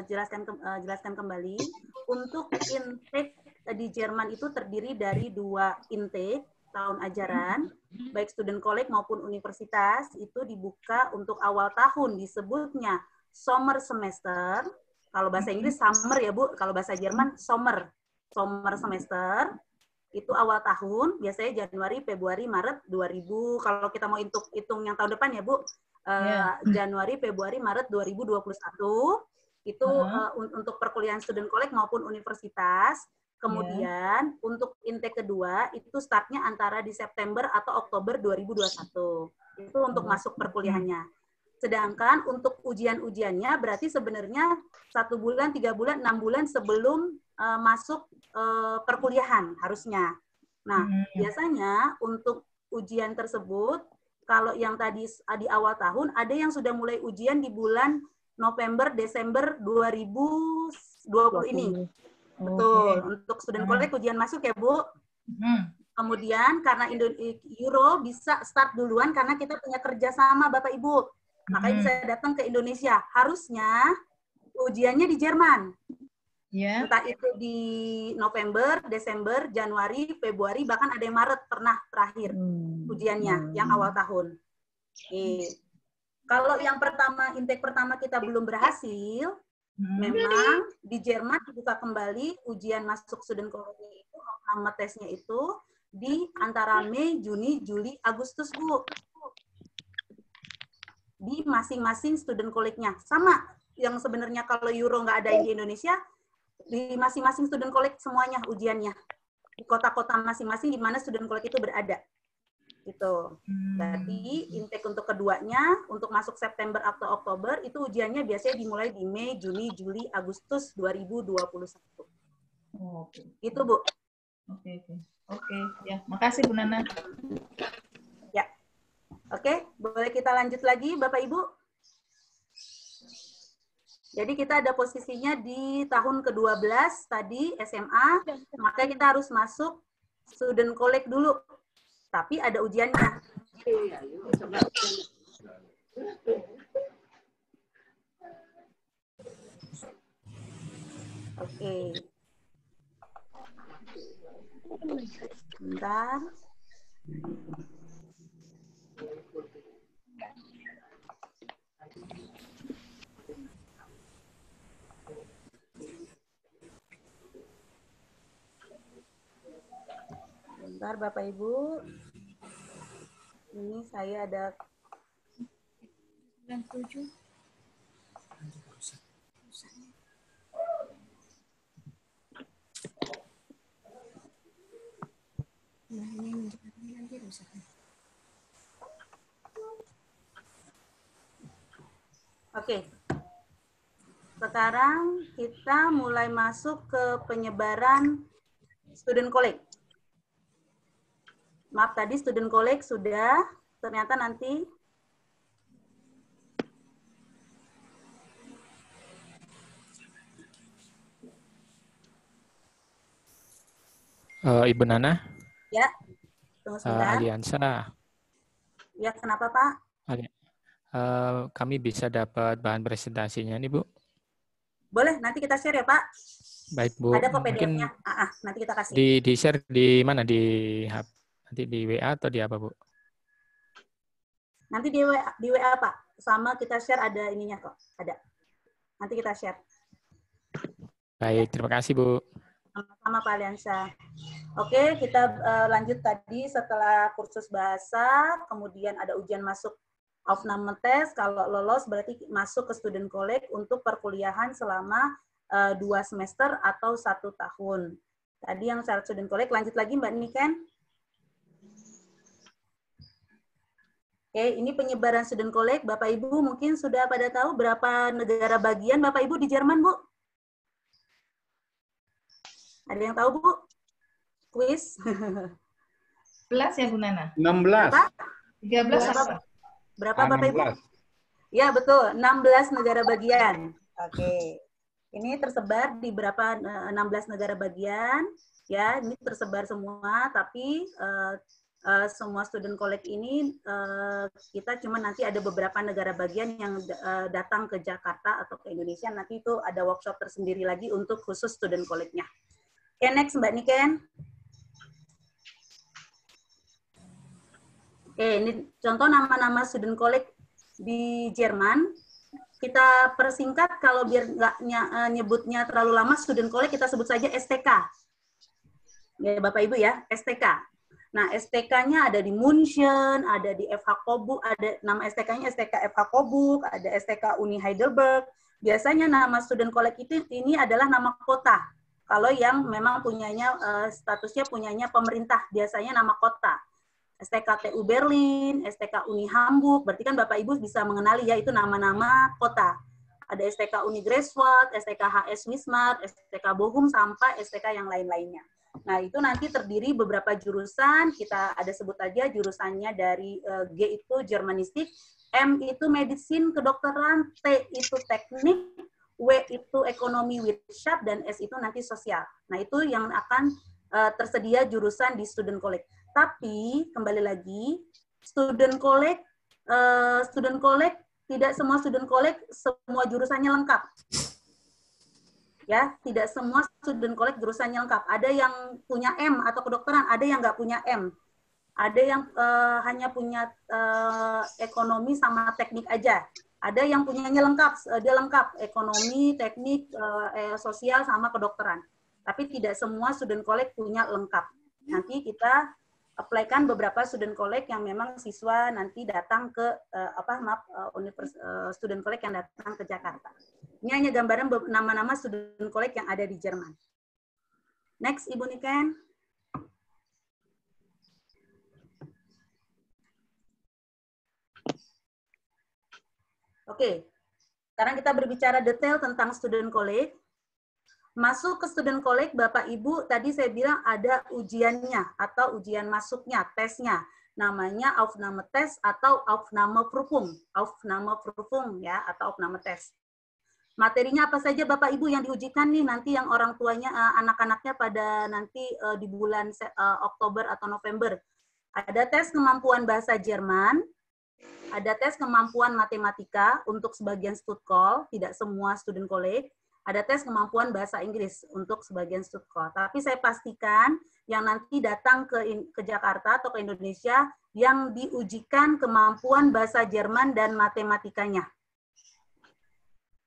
jelaskan kembali. Untuk intake di Jerman itu terdiri dari 2 intake tahun ajaran, baik student college maupun universitas, itu dibuka untuk awal tahun, disebutnya summer semester. Kalau bahasa Inggris summer ya Bu, kalau bahasa Jerman summer semester. Itu awal tahun, biasanya Januari, Februari, Maret 2000, kalau kita mau hitung yang tahun depan ya Bu, Januari, Februari, Maret 2021, itu untuk perkuliahan student college maupun universitas. Kemudian untuk intake kedua itu startnya antara di September atau Oktober 2021. Itu untuk masuk perkuliahannya. Sedangkan untuk ujian-ujiannya berarti sebenarnya 1 bulan, 3 bulan, 6 bulan sebelum masuk perkuliahan harusnya. Nah, biasanya untuk ujian tersebut, kalau yang tadi di awal tahun, ada yang sudah mulai ujian di bulan November, Desember 2020 ini. Betul, untuk student college ujian masuk ya Bu. Kemudian karena Euro bisa start duluan karena kita punya kerjasama Bapak Ibu. Makanya bisa datang ke Indonesia. Harusnya ujiannya di Jerman. Entah itu di November, Desember, Januari, Februari, bahkan ada yang Maret pernah terakhir ujiannya yang awal tahun. Kalau yang pertama, intake pertama kita belum berhasil, memang di Jerman dibuka kembali ujian masuk student college itu, nama tesnya itu di antara Mei, Juni, Juli, Agustus Bu. Di masing-masing student college-nya. Sama yang sebenarnya kalau Euro nggak ada di Indonesia, di masing-masing student college semuanya ujiannya. Di kota-kota masing-masing di mana student college itu berada. Gitu. Jadi intake untuk keduanya, untuk masuk September atau Oktober, itu ujiannya biasanya dimulai di Mei, Juni, Juli, Agustus 2021. Itu Bu. Oke. Ya, makasih Bu Nana. Ya. Oke, boleh kita lanjut lagi Bapak Ibu? Jadi kita ada posisinya di tahun ke-12 tadi SMA, maka kita harus masuk student college dulu. Tapi ada ujiannya. Oke. Bentar. Bentar Bapak Ibu. Ini saya ada 97. Nah, ini nanti rusak. Oke. Sekarang kita mulai masuk ke penyebaran student college. Maaf, tadi student college sudah, ternyata nanti Ibu Nana? Ya, tunggu sebentar. Aliansa. Ya, kenapa Pak? Kami bisa dapat bahan presentasinya nih Bu? Boleh, nanti kita share ya Pak. Baik Bu. Ada kok Mungkin PDF-nya. Nanti kita kasih. di share di mana? Di nanti di WA atau di apa Bu? Nanti di WA Pak. Sama kita share ada ininya kok. Ada. Nanti kita share. Baik, terima kasih Bu. Sama Pak Aliansa. Oke, kita lanjut tadi setelah kursus bahasa, kemudian ada ujian masuk Aufnahmetest, kalau lolos berarti masuk ke student college untuk perkuliahan selama 2 semester atau 1 tahun. Tadi yang syarat student college, lanjut lagi Mbak Niken. Oke, ini penyebaran student college. Bapak Ibu mungkin sudah pada tahu berapa negara bagian Bapak Ibu di Jerman, Bu? Ada yang tahu, Bu? Quiz. 11 ya, Bu Nana? 16. 13 apa? Berapa Bapak Ibu? Ya, betul. 16 negara bagian. Oke. Ini tersebar di berapa 16 negara bagian. Ya, ini tersebar semua, tapi semua student college ini kita cuma nanti ada beberapa negara bagian yang datang ke Jakarta atau ke Indonesia, nanti itu ada workshop tersendiri lagi untuk khusus student college-nya. Oke, next Mbak Niken. Oke, ini contoh nama-nama student college di Jerman. Kita persingkat, kalau biar nggak nyebutnya terlalu lama, student college kita sebut saja STK. Ya, Bapak Ibu ya, STK. Nah, STK-nya ada di München, ada di FH Coburg, ada nama STK-nya STK FH Coburg, ada STK Uni Heidelberg. Biasanya nama student college itu ini adalah nama kota. Kalau yang memang punyanya statusnya punyanya pemerintah, biasanya nama kota. STK TU Berlin, STK Uni Hamburg, berarti kan Bapak Ibu bisa mengenali ya itu nama-nama kota. Ada STK Uni Greifswald, STK HS Wismar, STK Bochum, sampai STK yang lain-lainnya. Nah, itu nanti terdiri beberapa jurusan, kita ada sebut aja jurusannya dari G itu Germanistik, M itu Medicine, kedokteran, T itu Teknik, W itu Ekonomi Wirtschaft, dan S itu nanti Sosial. Nah, itu yang akan tersedia jurusan di student college. Tapi kembali lagi, student college tidak semua student college semua jurusannya lengkap. Ya, tidak semua student college jurusannya lengkap. Ada yang punya M atau kedokteran, ada yang nggak punya M. Ada yang hanya punya ekonomi sama teknik aja. Ada yang punyanya lengkap, dia lengkap ekonomi, teknik, sosial sama kedokteran. Tapi tidak semua student college punya lengkap. Nanti kita apply-kan beberapa student college yang memang siswa nanti datang ke student college yang datang ke Jakarta. Ini hanya gambaran nama-nama student college yang ada di Jerman. Next, Ibu Niken. Oke, sekarang kita berbicara detail tentang student college. Masuk ke student college, Bapak Ibu, tadi saya bilang ada ujiannya atau ujian masuknya, tesnya. Namanya Aufnahmetest atau Aufnahmeprüfung. Aufnahmeprüfung ya, atau Aufnahmetest. Materinya apa saja Bapak Ibu yang diujikan nih nanti yang orang tuanya, anak-anaknya pada nanti di bulan Oktober atau November. Ada tes kemampuan bahasa Jerman, ada tes kemampuan matematika untuk sebagian Stuttgart, tidak semua student college. Ada tes kemampuan bahasa Inggris untuk sebagian Stuttgart. Tapi saya pastikan yang nanti datang ke Jakarta atau ke Indonesia yang diujikan kemampuan bahasa Jerman dan matematikanya.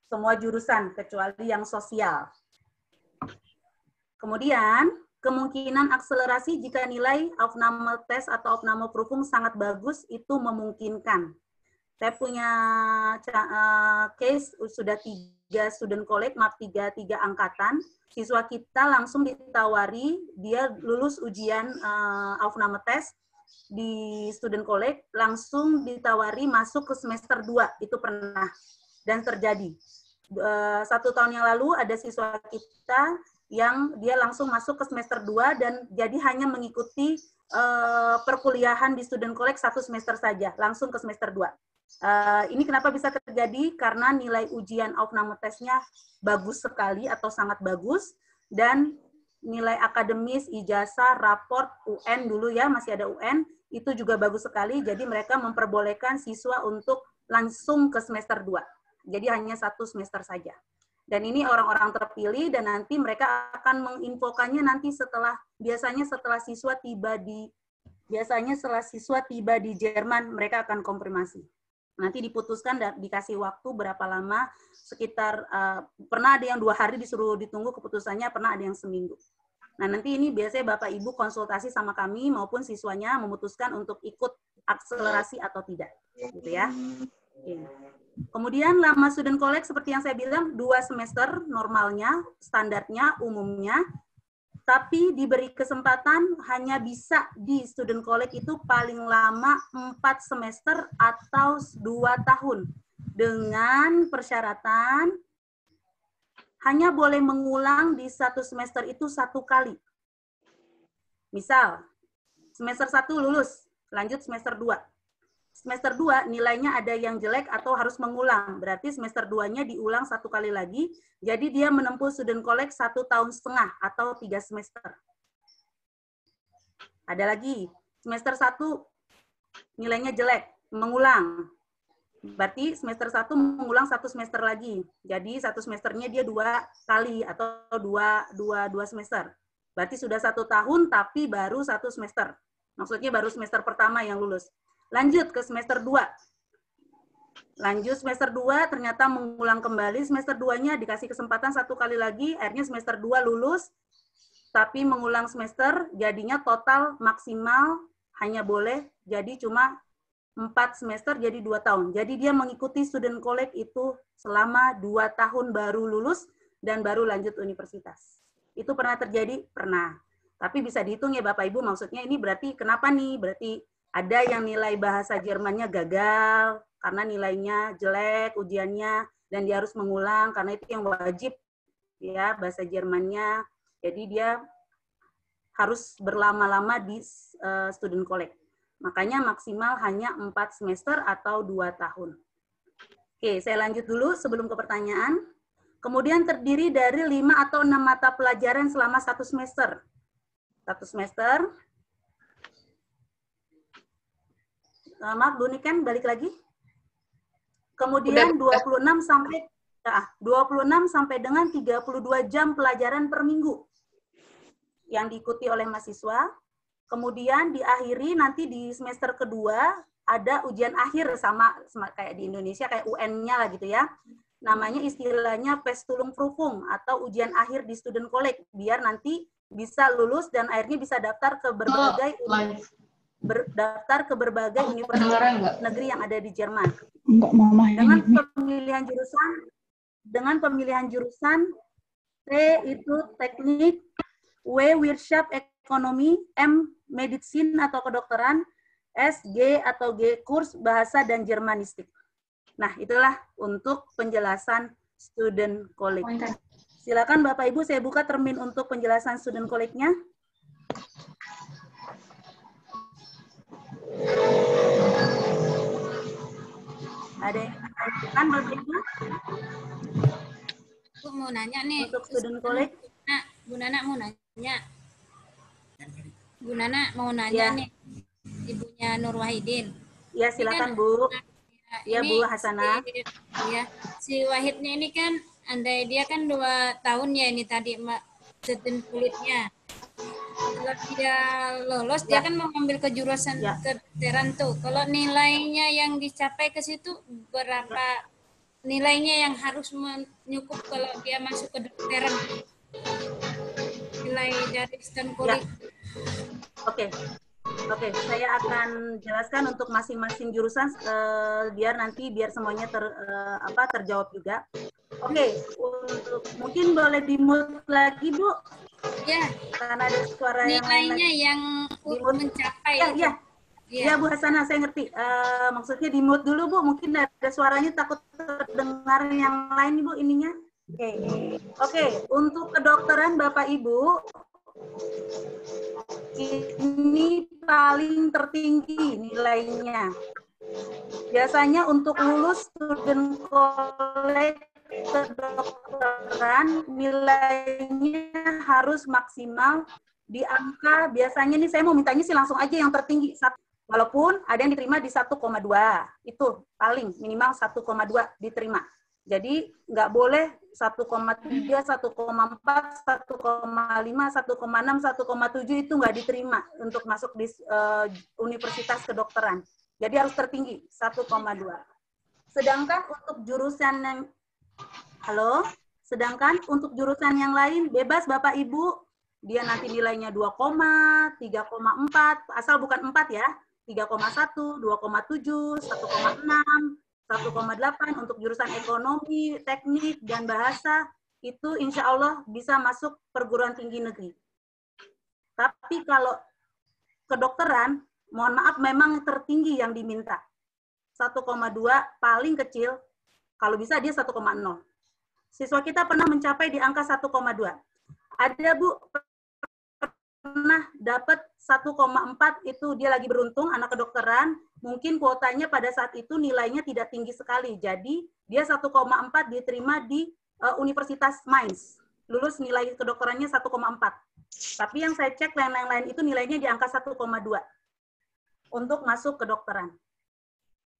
Semua jurusan kecuali yang sosial. Kemudian kemungkinan akselerasi jika nilai Aufnahmetest atau Aufnahmeprüfung sangat bagus itu memungkinkan. Saya punya case sudah 3 student college, maaf 3 angkatan. Siswa kita langsung ditawari, dia lulus ujian Aufnahmetest di student college, langsung ditawari masuk ke semester 2, itu pernah dan terjadi. 1 tahun yang lalu ada siswa kita yang dia langsung masuk ke semester 2 dan jadi hanya mengikuti perkuliahan di student college 1 semester saja, langsung ke semester 2. Ini kenapa bisa terjadi? Karena nilai ujian Aufnahmetestnya bagus sekali atau sangat bagus, dan nilai akademis, ijazah, raport, UN dulu ya, masih ada UN, itu juga bagus sekali, jadi mereka memperbolehkan siswa untuk langsung ke semester 2. Jadi hanya 1 semester saja. Dan ini orang-orang terpilih, dan nanti mereka akan menginfokannya nanti biasanya setelah siswa tiba di Jerman, mereka akan konfirmasi. Nanti diputuskan dan dikasih waktu berapa lama, sekitar pernah ada yang 2 hari disuruh ditunggu keputusannya, pernah ada yang seminggu. Nah, nanti ini biasanya Bapak Ibu konsultasi sama kami maupun siswanya memutuskan untuk ikut akselerasi atau tidak, gitu ya. Oke. Kemudian lama student college seperti yang saya bilang 2 semester normalnya, standarnya, umumnya. Tapi diberi kesempatan hanya bisa di student college itu paling lama 4 semester atau 2 tahun. Dengan persyaratan hanya boleh mengulang di 1 semester itu 1 kali. Misal, semester 1 lulus, lanjut semester 2. Semester 2 nilainya ada yang jelek atau harus mengulang. Berarti semester 2-nya diulang 1 kali lagi. Jadi dia menempuh student college 1,5 tahun atau 3 semester. Ada lagi, semester 1 nilainya jelek, mengulang. Berarti semester 1 mengulang 1 semester lagi. Jadi 1 semesternya dia 2 kali atau 2 semester. Berarti sudah 1 tahun tapi baru 1 semester. Maksudnya baru semester pertama yang lulus. Lanjut ke semester 2. Lanjut semester 2 ternyata mengulang kembali. Semester 2-nya dikasih kesempatan 1 kali lagi. Akhirnya semester 2 lulus. Tapi mengulang semester jadinya total maksimal hanya boleh jadi cuma 4 semester jadi 2 tahun. Jadi dia mengikuti student college itu selama 2 tahun baru lulus dan baru lanjut universitas. Itu pernah terjadi? Pernah. Tapi bisa dihitung ya Bapak Ibu, maksudnya ini berarti kenapa nih? Berarti ada yang nilai bahasa Jermannya gagal karena nilainya jelek ujiannya dan dia harus mengulang karena itu yang wajib ya bahasa Jermannya. Jadi dia harus berlama-lama di student college. Makanya maksimal hanya 4 semester atau 2 tahun. Oke, saya lanjut dulu sebelum ke pertanyaan. Kemudian terdiri dari 5 atau 6 mata pelajaran selama 1 semester. 1 semester. Maaf, Bu Niken, balik lagi. Kemudian 26 sampai dengan 32 jam pelajaran per minggu yang diikuti oleh mahasiswa. Kemudian diakhiri nanti di semester kedua ada ujian akhir sama kayak di Indonesia kayak UN-nya lah gitu ya. Namanya istilahnya Feststellungsprüfung atau ujian akhir di student college biar nanti bisa lulus dan akhirnya bisa daftar ke berbagai universitas negeri yang ada di Jerman. Dengan pemilihan jurusan T itu teknik, W Wirtschaft ekonomi, M medicine atau kedokteran, S G atau G kurs bahasa dan Jermanistik. Nah, itulah untuk penjelasan student college. Silakan Bapak Ibu, saya buka termin untuk penjelasan student college-nya. Ada yang ditanyakan Bapak Ibu? Aku mau nanya nih. Untuk student college. Bu Nana mau nanya. Bu Nana mau nanya ya. Nih, ibunya Nur Wahidin. Ya, silakan Bu. Ya, Bu Hasanah. Si Wahidnya ini kan, andai dia kan 2 tahun ya ini tadi student kulitnya. Setelah dia lolos, dia kan mau ngambil ke jurusan kedokteran tuh. Kalau nilainya yang dicapai ke situ, berapa nilainya yang harus menyukup kalau dia masuk ke kedokteran? Nilai dari student kulit. Oke, saya akan jelaskan untuk masing-masing jurusan biar semuanya terjawab juga. Oke, mungkin boleh di-mute lagi Bu. Ya. Karena ada suara nilainya yang mencapai. Ya Bu Hasanah, saya ngerti. Maksudnya di-mute dulu Bu, mungkin ada suaranya takut terdengar yang lain Bu ininya. Oke, untuk kedokteran Bapak Ibu ini paling tertinggi nilainya. Biasanya untuk lulus student college kedokteran nilainya harus maksimal di angka, biasanya nih saya mau mintanya sih langsung aja yang tertinggi. Walaupun ada yang diterima di 1,2, itu paling minimal 1,2 diterima. Jadi nggak boleh 1,3, 1,4, 1,5, 1,6, 1,7 itu nggak diterima untuk masuk di universitas kedokteran. Jadi harus tertinggi 1,2. Sedangkan untuk jurusan yang lain bebas Bapak Ibu, dia nanti nilainya 2, 3,4, asal bukan 4 ya, 3,1, 2,7, 1,6. 1,8 untuk jurusan ekonomi, teknik, dan bahasa, itu insya Allah bisa masuk perguruan tinggi negeri. Tapi kalau kedokteran, mohon maaf memang tertinggi yang diminta. 1,2 paling kecil, kalau bisa dia 1,0. Siswa kita pernah mencapai di angka 1,2. Ada Bu, pernah dapat 1,4 itu dia lagi beruntung anak kedokteran, mungkin kuotanya pada saat itu nilainya tidak tinggi sekali. Jadi dia 1,4 diterima di Universitas Mainz. Lulus nilai kedokterannya 1,4. Tapi yang saya cek yang lain-lain itu nilainya di angka 1,2. untuk masuk kedokteran.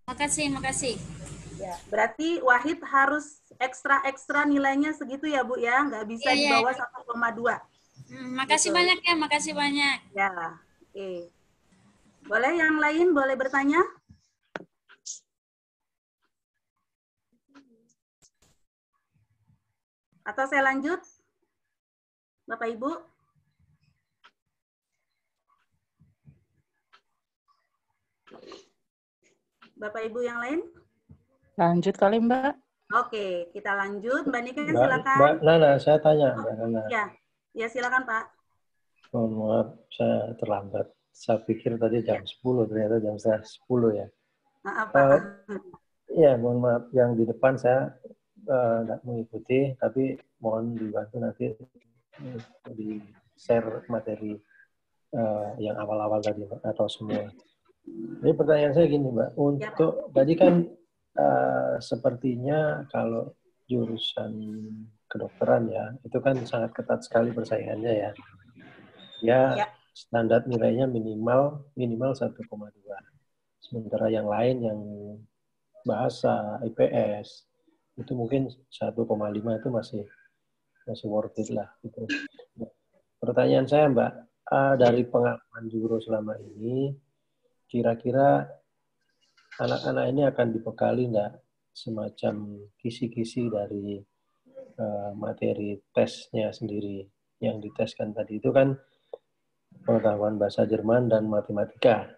Makasih. Ya, berarti Wahid harus ekstra nilainya segitu ya Bu ya, nggak bisa di bawah 1,2. Makasih gitu. Banyak ya, makasih banyak. Ya, oke. Boleh yang lain boleh bertanya? Atau saya lanjut? Bapak Ibu? Bapak Ibu yang lain? Lanjut kali Mbak. Oke, kita lanjut. Mbak Nika silakan. Mbak Nana, saya tanya Mbak Nana. Ya silakan Pak. Mohon maaf, saya terlambat. Saya pikir tadi jam 10, ternyata jam 10 ya. Maaf Pak. Ya, mohon maaf. Yang di depan saya tidak mengikuti, tapi mohon dibantu nanti di share materi yang awal-awal tadi Mbak, atau semua. Jadi pertanyaan saya gini Mbak, untuk tadi kan sepertinya kalau jurusan kedokteran ya, itu kan sangat ketat sekali persaingannya ya. Ya, standar nilainya minimal 1,2. Sementara yang lain yang bahasa, IPS, itu mungkin 1,5 itu masih worth it lah. Gitu. Pertanyaan saya Mbak, dari pengalaman Juro selama ini, kira-kira anak-anak ini akan dibekali nggak semacam kisi-kisi dari materi tesnya sendiri yang diteskan tadi itu kan pengetahuan bahasa Jerman dan matematika.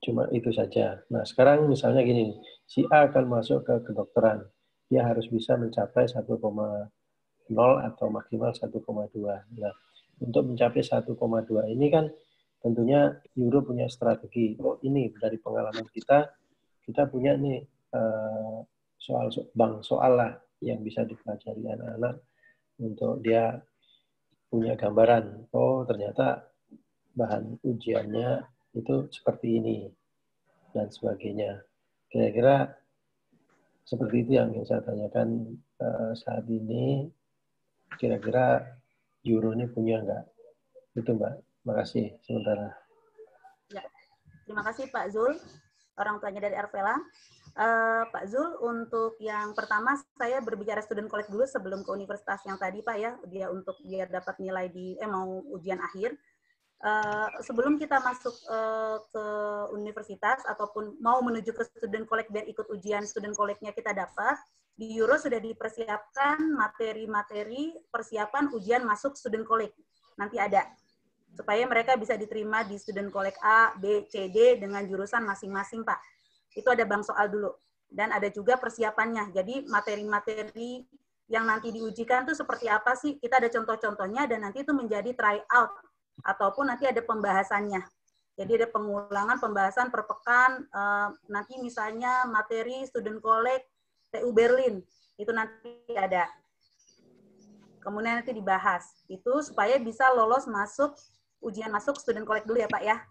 Cuma itu saja. Nah, sekarang misalnya gini, si A akan masuk ke kedokteran. Dia harus bisa mencapai 1,0 atau maksimal 1,2. Nah, untuk mencapai 1,2 ini kan tentunya Euro punya strategi. Oh, ini dari pengalaman kita punya nih soal lah yang bisa dipelajari anak-anak untuk dia punya gambaran. Oh, ternyata bahan ujiannya itu seperti ini dan sebagainya. Kira-kira seperti itu yang ingin saya tanyakan saat ini. Kira-kira Euro ini punya nggak? Itu Mbak. Makasih sementara. Ya, terima kasih Pak Zul, orang tuanya dari Arvela. Pak Zul, untuk yang pertama saya berbicara student collect dulu sebelum ke universitas yang tadi Pak ya, biar dapat nilai di mau ujian akhir. Sebelum kita masuk ke universitas ataupun mau menuju ke student collect biar ikut ujian student collect-nya kita dapat, di Euro sudah dipersiapkan materi-materi persiapan ujian masuk student collect. Nanti ada supaya mereka bisa diterima di student collect A, B, C, D dengan jurusan masing-masing Pak. Itu ada bank soal dulu. Dan ada juga persiapannya. Jadi materi-materi yang nanti diujikan itu seperti apa sih? Kita ada contoh-contohnya dan nanti itu menjadi try out. Ataupun nanti ada pembahasannya. Jadi ada pengulangan pembahasan per pekan. Nanti misalnya materi student collect TU Berlin. Itu nanti ada. Kemudian nanti dibahas. Itu supaya bisa lolos masuk ujian masuk student collect dulu ya Pak ya.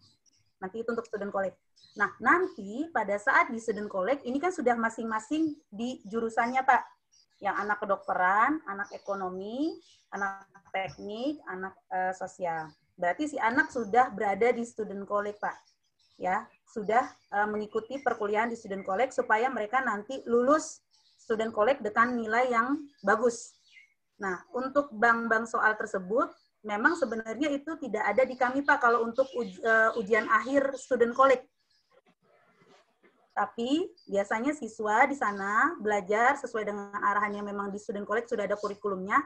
Nanti itu untuk student collect. Nah, nanti pada saat di student collect, ini kan sudah masing-masing di jurusannya, Pak. Yang anak kedokteran, anak ekonomi, anak teknik, anak sosial. Berarti si anak sudah berada di student collect, Pak. Ya, sudah mengikuti perkuliahan di student collect supaya mereka nanti lulus student collect dengan nilai yang bagus. Nah, untuk bank-bank soal tersebut, memang sebenarnya itu tidak ada di kami, Pak, kalau untuk ujian akhir student collect. Tapi biasanya siswa di sana belajar sesuai dengan arahan yang memang di student collect sudah ada kurikulumnya.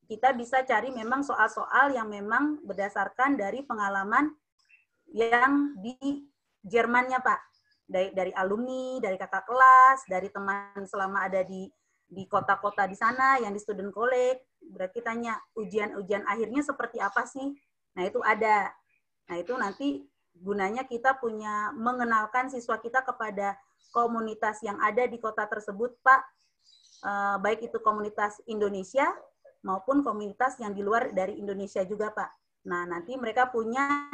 Kita bisa cari memang soal-soal yang memang berdasarkan dari pengalaman yang di Jermannya, Pak. Dari alumni, dari kakak kelas, dari teman selama ada di kota-kota di sana yang di student collect. Berarti tanya ujian-ujian akhirnya seperti apa sih? Nah, itu ada. Nah, itu nanti gunanya kita punya mengenalkan siswa kita kepada komunitas yang ada di kota tersebut, Pak. Baik itu komunitas Indonesia maupun komunitas yang di luar dari Indonesia juga, Pak. Nah, nanti mereka punya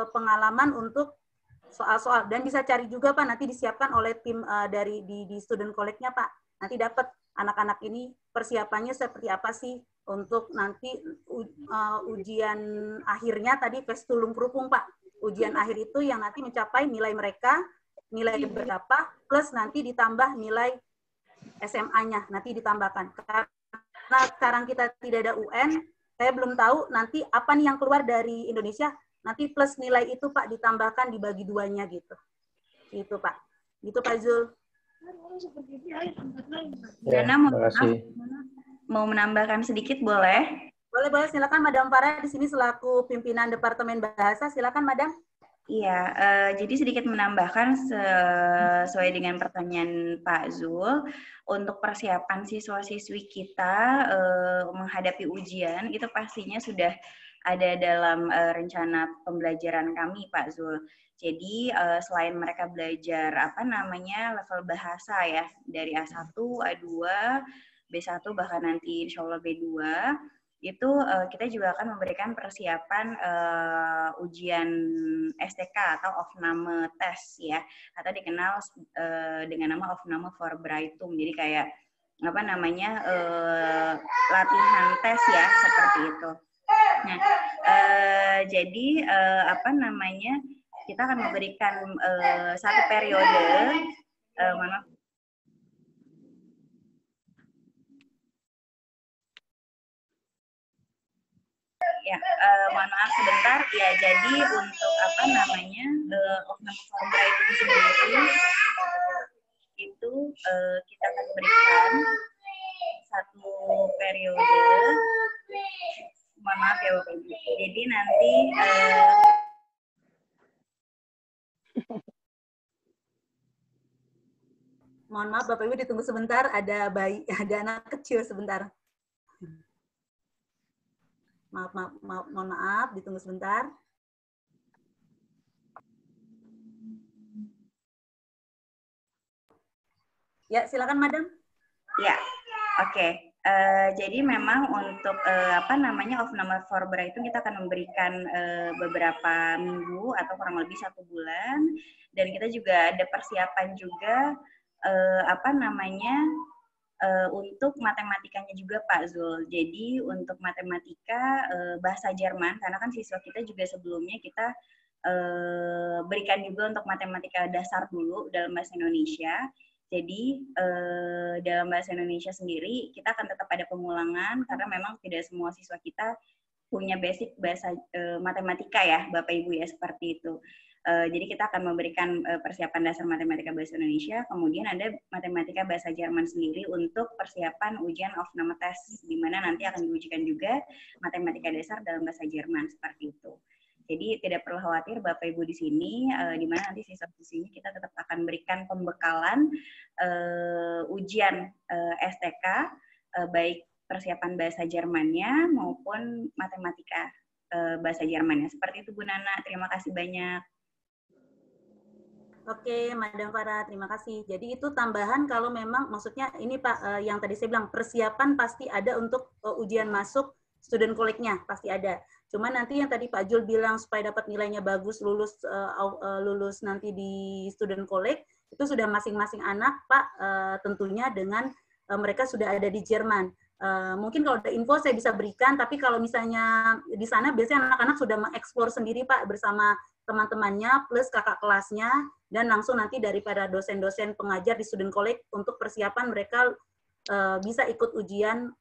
pengalaman untuk soal-soal dan bisa cari juga Pak, nanti disiapkan oleh tim dari di student collect-nya Pak. Nanti dapat anak-anak ini persiapannya seperti apa sih untuk nanti ujian akhirnya tadi tes tulung kerupung Pak. ujian akhir itu yang nanti mencapai nilai mereka, nilai berapa, plus nanti ditambah nilai SMA-nya, nanti ditambahkan. Karena sekarang kita tidak ada UN, saya belum tahu nanti apa nih yang keluar dari Indonesia, nanti plus nilai itu Pak ditambahkan dibagi duanya gitu. Gitu Pak. Gitu Pak Zul. Ya, Dana mau menambahkan sedikit boleh? Boleh, silakan Madam Farah di sini selaku pimpinan Departemen Bahasa, silakan Madam. Iya, jadi sedikit menambahkan sesuai dengan pertanyaan Pak Zul, untuk persiapan siswa-siswi kita menghadapi ujian, itu pastinya sudah ada dalam rencana pembelajaran kami, Pak Zul. Jadi selain mereka belajar level bahasa ya, dari A1, A2, B1, bahkan nanti insya Allah B2, itu kita juga akan memberikan persiapan ujian STK atau Aufnahme Test ya, atau dikenal dengan nama Aufnahme Vorbereitung. Jadi kayak latihan tes ya, seperti itu. Nah, jadi kita akan memberikan satu periode, mohon maaf sebentar ya. Jadi untuk Aufnahme Vorbereitung sendiri itu kita akan berikan satu periode. Mohon maaf ya Bapak Ibu. Jadi nanti mohon maaf Bapak Ibu ditunggu sebentar, ada anak kecil sebentar. Mohon maaf, ditunggu sebentar. Ya, silakan Madam. Ya, oke. Jadi memang untuk Aufnahme Vorbereitung kita akan memberikan beberapa minggu atau kurang lebih 1 bulan, dan kita juga ada persiapan juga untuk matematikanya juga Pak Zul. Jadi untuk matematika bahasa Jerman, karena kan siswa kita juga sebelumnya kita berikan juga untuk matematika dasar dulu dalam bahasa Indonesia. Jadi dalam bahasa Indonesia sendiri kita akan tetap ada pengulangan, karena memang tidak semua siswa kita punya basic bahasa matematika ya Bapak Ibu ya, seperti itu. Jadi kita akan memberikan persiapan dasar matematika bahasa Indonesia, kemudian ada matematika bahasa Jerman sendiri untuk persiapan ujian Aufnahme Test, di mana nanti akan diujikan juga matematika dasar dalam bahasa Jerman, seperti itu. Jadi tidak perlu khawatir Bapak Ibu di sini, di mana nanti siswa-siswinya kita tetap akan berikan pembekalan ujian STK, baik persiapan bahasa Jermannya maupun matematika bahasa Jermannya. Seperti itu Bu Nana, terima kasih banyak. Oke, Madam Farah, terima kasih. Jadi itu tambahan kalau memang, maksudnya ini Pak, yang tadi saya bilang, persiapan pasti ada untuk ujian masuk student college-nya, pasti ada. Cuma nanti yang tadi Pak Jul bilang supaya dapat nilainya bagus, lulus nanti di student college, itu sudah masing-masing anak Pak, tentunya dengan mereka sudah ada di Jerman. Mungkin kalau ada info saya bisa berikan, tapi kalau misalnya di sana biasanya anak-anak sudah mengeksplor sendiri Pak bersama teman-temannya plus kakak kelasnya, dan langsung nanti daripada dosen-dosen pengajar di student college untuk persiapan mereka bisa ikut ujian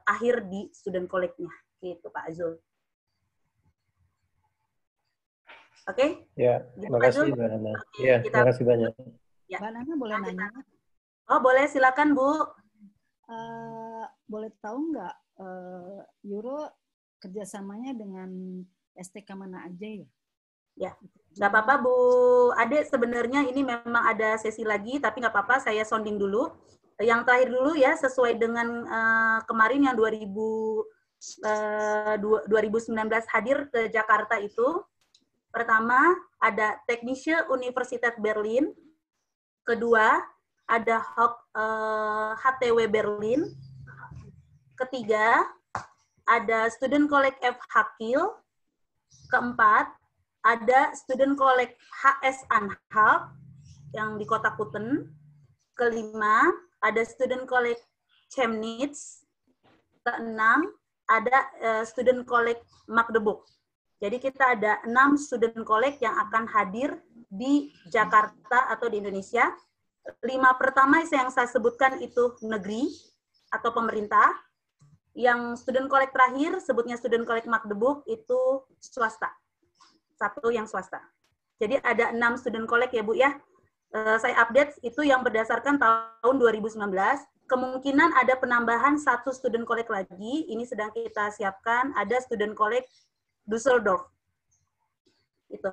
akhir di student college-nya. Gitu Pak Azul. Oke? Ya, terima kasih Mbak Nana. Ya, terima kasih banyak. Ya. Mbak Nana boleh nanya? Oh boleh, silakan Bu. Boleh tahu nggak Euro kerjasamanya dengan STK mana aja ya? Ya, nggak apa-apa Bu Ade, sebenarnya ini memang ada sesi lagi, tapi nggak apa-apa, saya sounding dulu. Yang terakhir dulu ya, sesuai dengan kemarin yang 2019 hadir ke Jakarta itu. Pertama, ada Technische Universität Berlin. Kedua, ada HTW Berlin. Ketiga, ada Student College FH Kiel. Keempat, ada Student College HS Anhalt yang di Kota Kuten. Kelima, ada Student College Chemnitz. Keenam, ada Student College Magdeburg. Jadi kita ada 6 student college yang akan hadir di Jakarta atau di Indonesia. 5 pertama yang saya sebutkan itu negeri atau pemerintah. Yang student college terakhir, sebutnya student college Magdeburg, itu swasta. 1 yang swasta. Jadi ada 6 student college ya Bu ya. Saya update itu yang berdasarkan tahun 2019. Kemungkinan ada penambahan 1 student college lagi. Ini sedang kita siapkan. Ada student college Düsseldorf. Itu.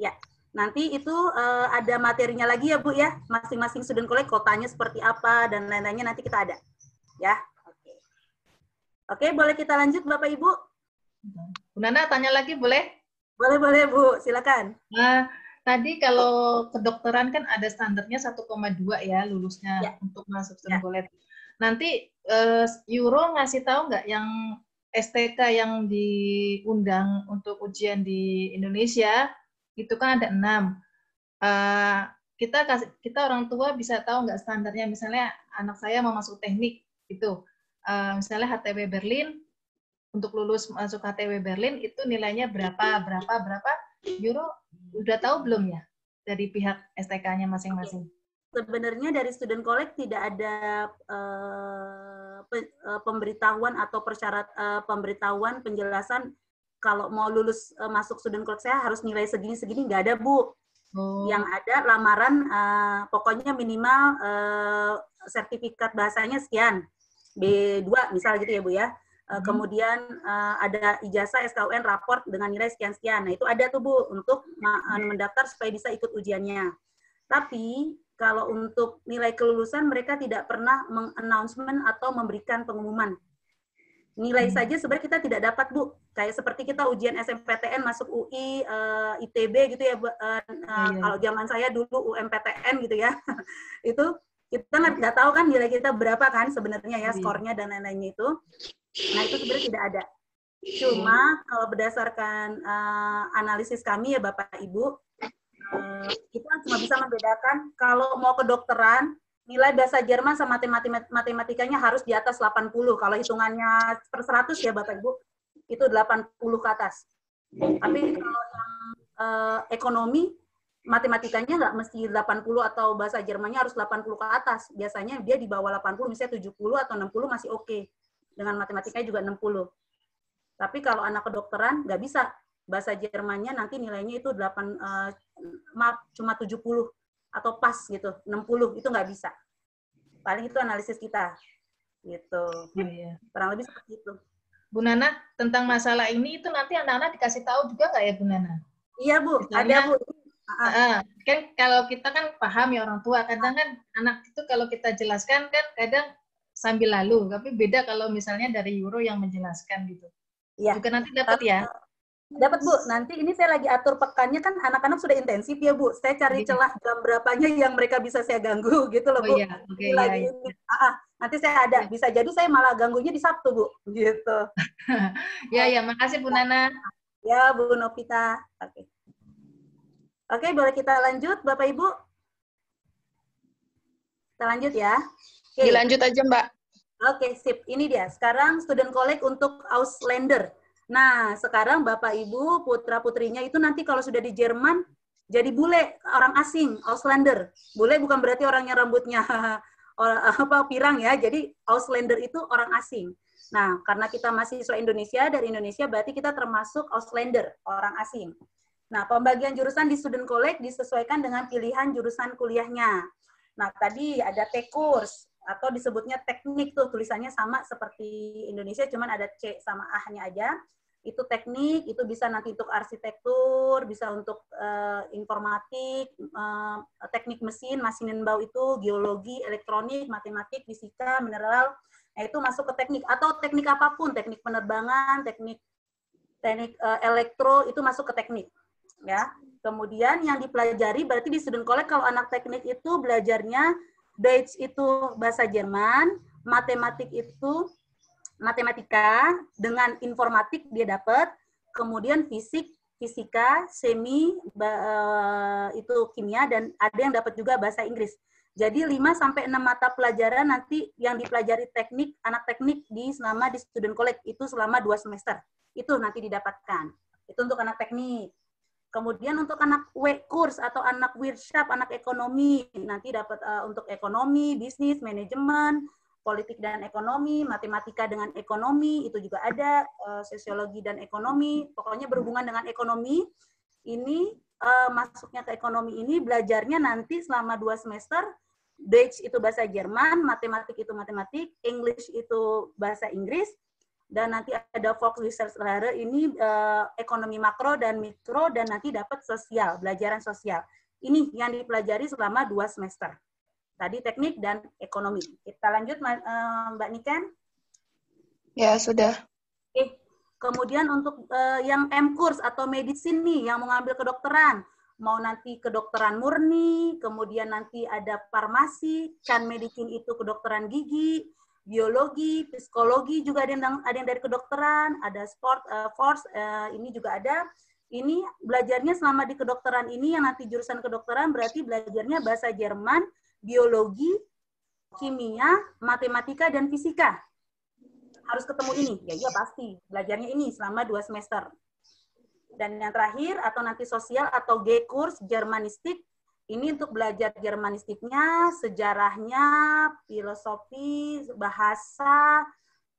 Ya. Nanti itu ada materinya lagi ya Bu ya. Masing-masing student college kotanya seperti apa dan lain-lainnya nanti kita ada. Ya. Oke. Oke, boleh kita lanjut Bapak Ibu? Bu Nana tanya lagi boleh? Boleh Bu, silakan. Nah, tadi kalau kedokteran kan ada standarnya 1,2 ya lulusnya Ya. untuk masuk student college. Nanti Euro ngasih tahu nggak yang STK yang diundang untuk ujian di Indonesia itu kan ada 6. Kita orang tua bisa tahu nggak standarnya, misalnya anak saya mau masuk teknik itu, misalnya HTW Berlin, untuk lulus masuk HTW Berlin itu nilainya berapa euro, udah tahu belum ya dari pihak STK-nya masing-masing? Sebenarnya dari student college tidak ada pemberitahuan atau pemberitahuan penjelasan kalau mau lulus masuk student college saya harus nilai segini nggak ada Bu. Yang ada lamaran pokoknya minimal sertifikat bahasanya sekian B2 misal gitu ya Bu ya. Kemudian ada ijazah SKUN raport dengan nilai sekian-sekian. Nah, itu ada tuh Bu untuk mendaftar supaya bisa ikut ujiannya. Tapi kalau untuk nilai kelulusan mereka tidak pernah meng-announcement atau memberikan pengumuman. Nilai saja sebenarnya kita tidak dapat Bu. Kayak seperti kita ujian SMPTN masuk UI, ITB gitu ya Bu. Kalau zaman saya dulu UMPTN gitu ya. Itu kita nggak tahu kan nilai kita berapa kan sebenarnya ya skornya dan lain-lainnya itu. Nah, itu sebenarnya tidak ada. Cuma kalau berdasarkan analisis kami ya Bapak Ibu, kita cuma bisa membedakan kalau mau kedokteran, nilai bahasa Jerman sama matematikanya harus di atas 80. Kalau hitungannya per 100 ya Bapak Ibu, itu 80 ke atas. Tapi kalau yang ekonomi, matematikanya nggak mesti 80 atau bahasa Jermannya harus 80 ke atas. Biasanya dia di bawah 80, misalnya 70 atau 60 masih oke. Dengan matematikanya juga 60. Tapi kalau anak kedokteran nggak bisa. Bahasa Jermannya nanti nilainya itu cuma 70 atau pas gitu, 60 itu nggak bisa. Paling itu analisis kita. Gitu. Kurang lebih seperti itu. Bu Nana, tentang masalah ini itu nanti anak-anak dikasih tahu juga nggak ya Bu Nana? Iya Bu, misalnya, ada Bu. Kan kalau kita kan paham ya orang tua, kadang kan anak itu kalau kita jelaskan kan kadang sambil lalu, tapi beda kalau misalnya dari Euro yang menjelaskan gitu. Iya. Juga nanti dapat ya? Dapat Bu, nanti ini saya lagi atur pekannya kan anak-anak sudah intensif ya Bu. Saya cari celah jam berapanya yang mereka bisa saya ganggu gitu loh Bu. Iya. Okay, lagi ini. Nanti saya ada, bisa jadi saya malah ganggunya di Sabtu Bu, gitu. Ya, makasih Bu Nana. Ya Bu Novita. Oke, boleh kita lanjut Bapak Ibu? Kita lanjut ya. Okay. Dilanjut aja Mbak. Oke, sip. Ini dia. Sekarang student college untuk Ausländer. Nah, sekarang Bapak Ibu, putra-putrinya itu nanti kalau sudah di Jerman, jadi bule, orang asing, Ausländer. Bule bukan berarti orang yang rambutnya pirang ya, jadi Ausländer itu orang asing. Nah, karena kita mahasiswa Indonesia, dari Indonesia berarti kita termasuk Ausländer, orang asing. Nah, pembagian jurusan di student college disesuaikan dengan pilihan jurusan kuliahnya. Nah, tadi ada T-course, atau disebutnya teknik tuh, tulisannya sama seperti Indonesia, cuman ada C sama A-nya aja. Itu teknik, itu bisa nanti untuk arsitektur, bisa untuk informatik, teknik mesin, Maschinenbau itu, geologi, elektronik, matematik, fisika, mineral, nah itu masuk ke teknik. Atau teknik apapun, teknik penerbangan, teknik elektro, itu masuk ke teknik. Ya. Kemudian yang dipelajari, berarti di student college kalau anak teknik itu belajarnya Deutsch itu bahasa Jerman, matematik itu matematika, dengan informatik dia dapat, kemudian fisika, semi itu kimia, dan ada yang dapat juga bahasa Inggris. Jadi 5-6 mata pelajaran nanti yang dipelajari anak teknik selama di student college itu selama 2 semester. Itu nanti didapatkan. Itu untuk anak teknik. Kemudian untuk anak course atau anak workshop, anak ekonomi, nanti dapat untuk ekonomi, bisnis, manajemen, politik dan ekonomi, matematika dengan ekonomi, itu juga ada, sosiologi dan ekonomi, pokoknya berhubungan dengan ekonomi. Ini masuknya ke ekonomi ini, belajarnya nanti selama 2 semester, Deutsch itu bahasa Jerman, matematik itu matematik, English itu bahasa Inggris, dan nanti ada Volkswirtschaftslehre ini ekonomi makro dan mikro, dan nanti dapat sosial, pelajaran sosial. Ini yang dipelajari selama 2 semester. Tadi teknik dan ekonomi. Kita lanjut, Mbak Niken. Ya, sudah. Oke. Kemudian untuk yang M-Course atau medicine nih, yang mau ngambil kedokteran, mau nanti kedokteran murni, kemudian nanti ada farmasi, Chan Medicine itu kedokteran gigi, biologi, psikologi juga ada yang dari kedokteran, ada sport, force, ini juga ada. Ini belajarnya selama di kedokteran ini, yang nanti jurusan kedokteran berarti belajarnya bahasa Jerman, biologi, kimia, matematika, dan fisika. Harus ketemu ini, ya iya pasti. Belajarnya ini selama 2 semester. Dan yang terakhir, atau nanti sosial atau G-Kurs, Germanistik, ini untuk belajar Germanistiknya, sejarahnya, filosofi, bahasa,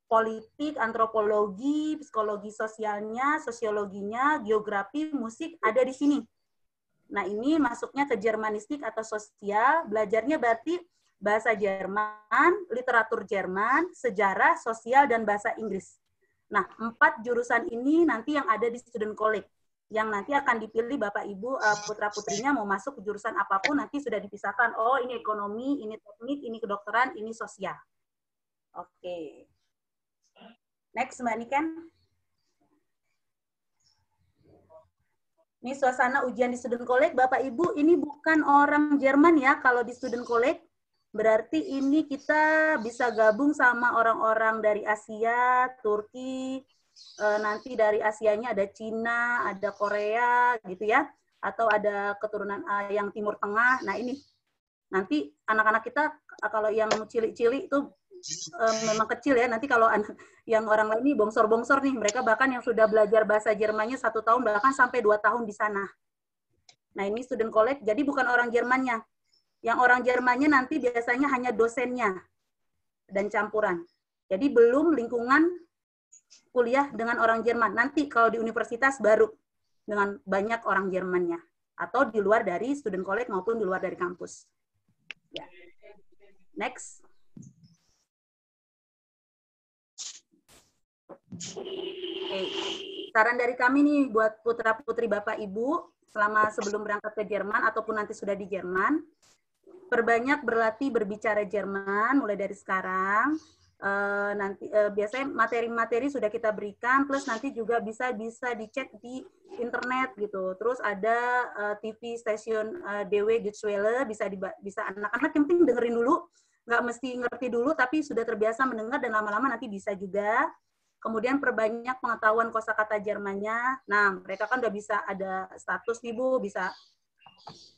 politik, antropologi, psikologi sosialnya, sosiologinya, geografi, musik, ada di sini. Nah, ini masuknya ke Germanistik atau sosial, belajarnya berarti bahasa Jerman, literatur Jerman, sejarah, sosial, dan bahasa Inggris. Nah, 4 jurusan ini nanti yang ada di student college, yang nanti akan dipilih Bapak Ibu putra-putrinya mau masuk ke jurusan apapun, nanti sudah dipisahkan, oh ini ekonomi, ini teknik, ini kedokteran, ini sosial. Oke. Next, Mbak Niken. Ini suasana ujian di student college, Bapak Ibu, ini bukan orang Jerman ya, kalau di student college. Berarti ini kita bisa gabung sama orang-orang dari Asia, Turki, nanti dari Asianya ada Cina, ada Korea, gitu ya. Atau ada keturunan yang Timur Tengah. Nah ini, nanti anak-anak kita, kalau yang cilik-cilik itu memang kecil ya, nanti kalau anak yang orang lain ini bongsor-bongsor nih, mereka bahkan yang sudah belajar bahasa Jermannya 1 tahun, bahkan sampai 2 tahun di sana. Nah ini student college, jadi bukan orang Jermannya. Yang orang Jermannya nanti biasanya hanya dosennya dan campuran. Jadi belum lingkungan kuliah dengan orang Jerman. Nanti kalau di universitas baru dengan banyak orang Jermannya. Atau di luar dari student college maupun di luar dari kampus. Ya. Next. Oke. Saran dari kami nih buat putra-putri Bapak Ibu selama sebelum berangkat ke Jerman ataupun nanti sudah di Jerman, perbanyak berlatih berbicara Jerman mulai dari sekarang. Nanti biasanya materi-materi sudah kita berikan, plus nanti juga bisa dicek di internet gitu. Terus ada TV stasiun DW Deutsche Welle, bisa anak-anak yang penting dengerin dulu, nggak mesti ngerti dulu, tapi sudah terbiasa mendengar dan lama-lama nanti bisa juga. Kemudian perbanyak pengetahuan kosakata Jermannya. Nah, mereka kan udah bisa ada status nih Bu, bisa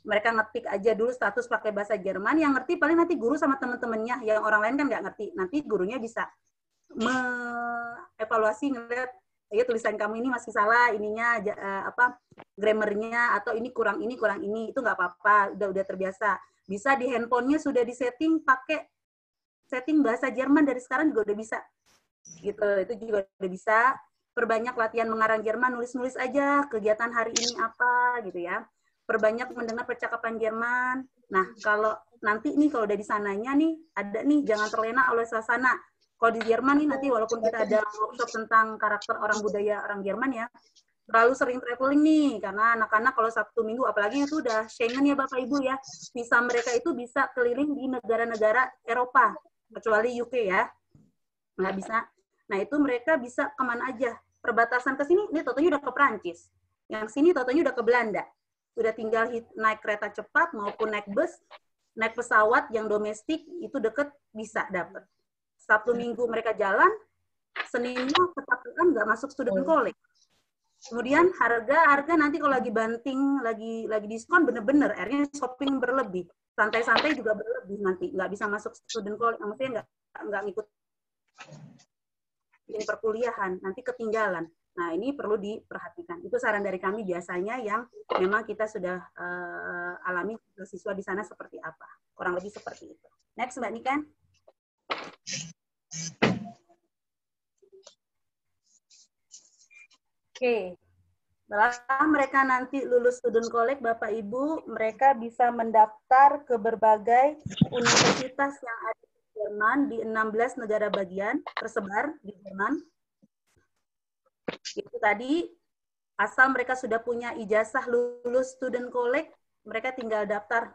mereka ngetik aja dulu status pakai bahasa Jerman, yang ngerti paling nanti guru sama teman-temannya, yang orang lain kan nggak ngerti. Nanti gurunya bisa evaluasi, ngeliat, ya tulisan kamu ini masih salah, ininya grammarnya, atau ini kurang ini, itu nggak apa-apa, udah terbiasa. Bisa di handphonenya sudah disetting pakai setting bahasa Jerman dari sekarang juga udah bisa. Gitu, itu juga udah bisa. Perbanyak latihan mengarang Jerman, nulis-nulis aja kegiatan hari ini apa gitu ya. Perbanyak mendengar percakapan Jerman. Nah, kalau nanti nih kalau udah di sananya nih, ada nih jangan terlena oleh suasana. Kalau di Jerman nih nanti walaupun kita ada workshop tentang karakter orang budaya orang Jerman ya, terlalu sering traveling nih, karena anak-anak kalau Sabtu Minggu, apalagi itu udah Schengen ya Bapak Ibu ya, visa mereka itu bisa keliling di negara-negara Eropa, kecuali UK ya, nggak bisa. Nah itu mereka bisa kemana aja, perbatasan ke sini, ini totonya udah ke Perancis, yang sini totonya udah ke Belanda. Udah tinggal naik kereta cepat maupun naik bus, naik pesawat yang domestik, itu deket bisa dapat. Sabtu Minggu mereka jalan, Seninnya kecapean nggak masuk student college. Kemudian harga nanti kalau lagi banting, lagi diskon bener-bener, akhirnya shopping berlebih. Santai-santai juga berlebih nanti, nggak bisa masuk student college, maksudnya nggak ngikut ini perkuliahan, nanti ketinggalan. Nah, ini perlu diperhatikan. Itu saran dari kami biasanya yang memang kita sudah alami siswa di sana seperti apa. Kurang lebih seperti itu. Next, Mbak Niken. Oke. Setelah mereka nanti lulus student college, Bapak Ibu, mereka bisa mendaftar ke berbagai universitas yang ada di Jerman di 16 negara bagian tersebar di Jerman. Itu tadi, asal mereka sudah punya ijazah lulus student college, mereka tinggal daftar,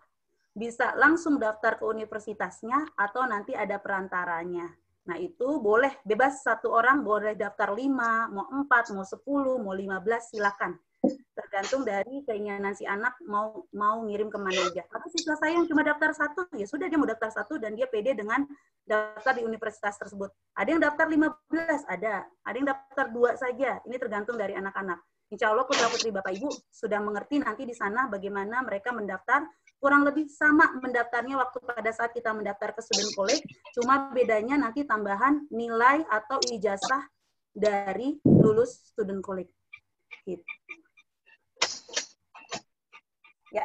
bisa langsung daftar ke universitasnya atau nanti ada perantaranya. Nah itu boleh, bebas satu orang boleh daftar 5, mau 4, mau 10, mau 15, silakan. Tergantung dari keinginan si anak mau ngirim kemana aja. Tapi siswa saya yang cuma daftar 1, ya sudah dia mau daftar 1 dan dia pede dengan daftar di universitas tersebut. Ada yang daftar 15, ada yang daftar 2 saja. Ini tergantung dari anak-anak. Insya Allah putra-putri Bapak Ibu sudah mengerti nanti di sana bagaimana mereka mendaftar. Kurang lebih sama mendaftarnya waktu pada saat kita mendaftar ke student college, cuma bedanya nanti tambahan nilai atau ijazah dari lulus student college. Gitu. Ya.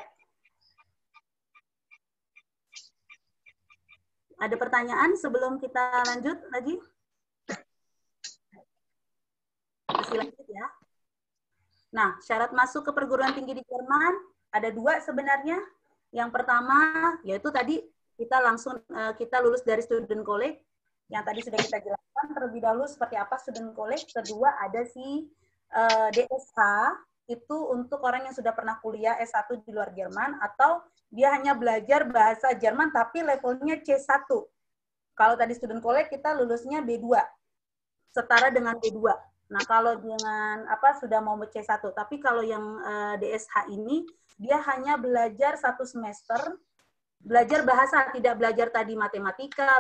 Ada pertanyaan sebelum kita lanjut lagi? Masih lanjut ya. Nah, syarat masuk ke perguruan tinggi di Jerman ada 2 sebenarnya. Yang pertama, yaitu tadi kita lulus dari student college, yang tadi sudah kita jelaskan terlebih dahulu seperti apa student college. Kedua, ada si DSH, itu untuk orang yang sudah pernah kuliah S1 di luar Jerman, atau dia hanya belajar bahasa Jerman tapi levelnya C1. Kalau tadi student college, kita lulusnya B2, setara dengan B2. Nah, kalau dengan sudah mau C1, tapi kalau yang DSH ini, dia hanya belajar 1 semester, belajar bahasa, tidak belajar tadi matematika,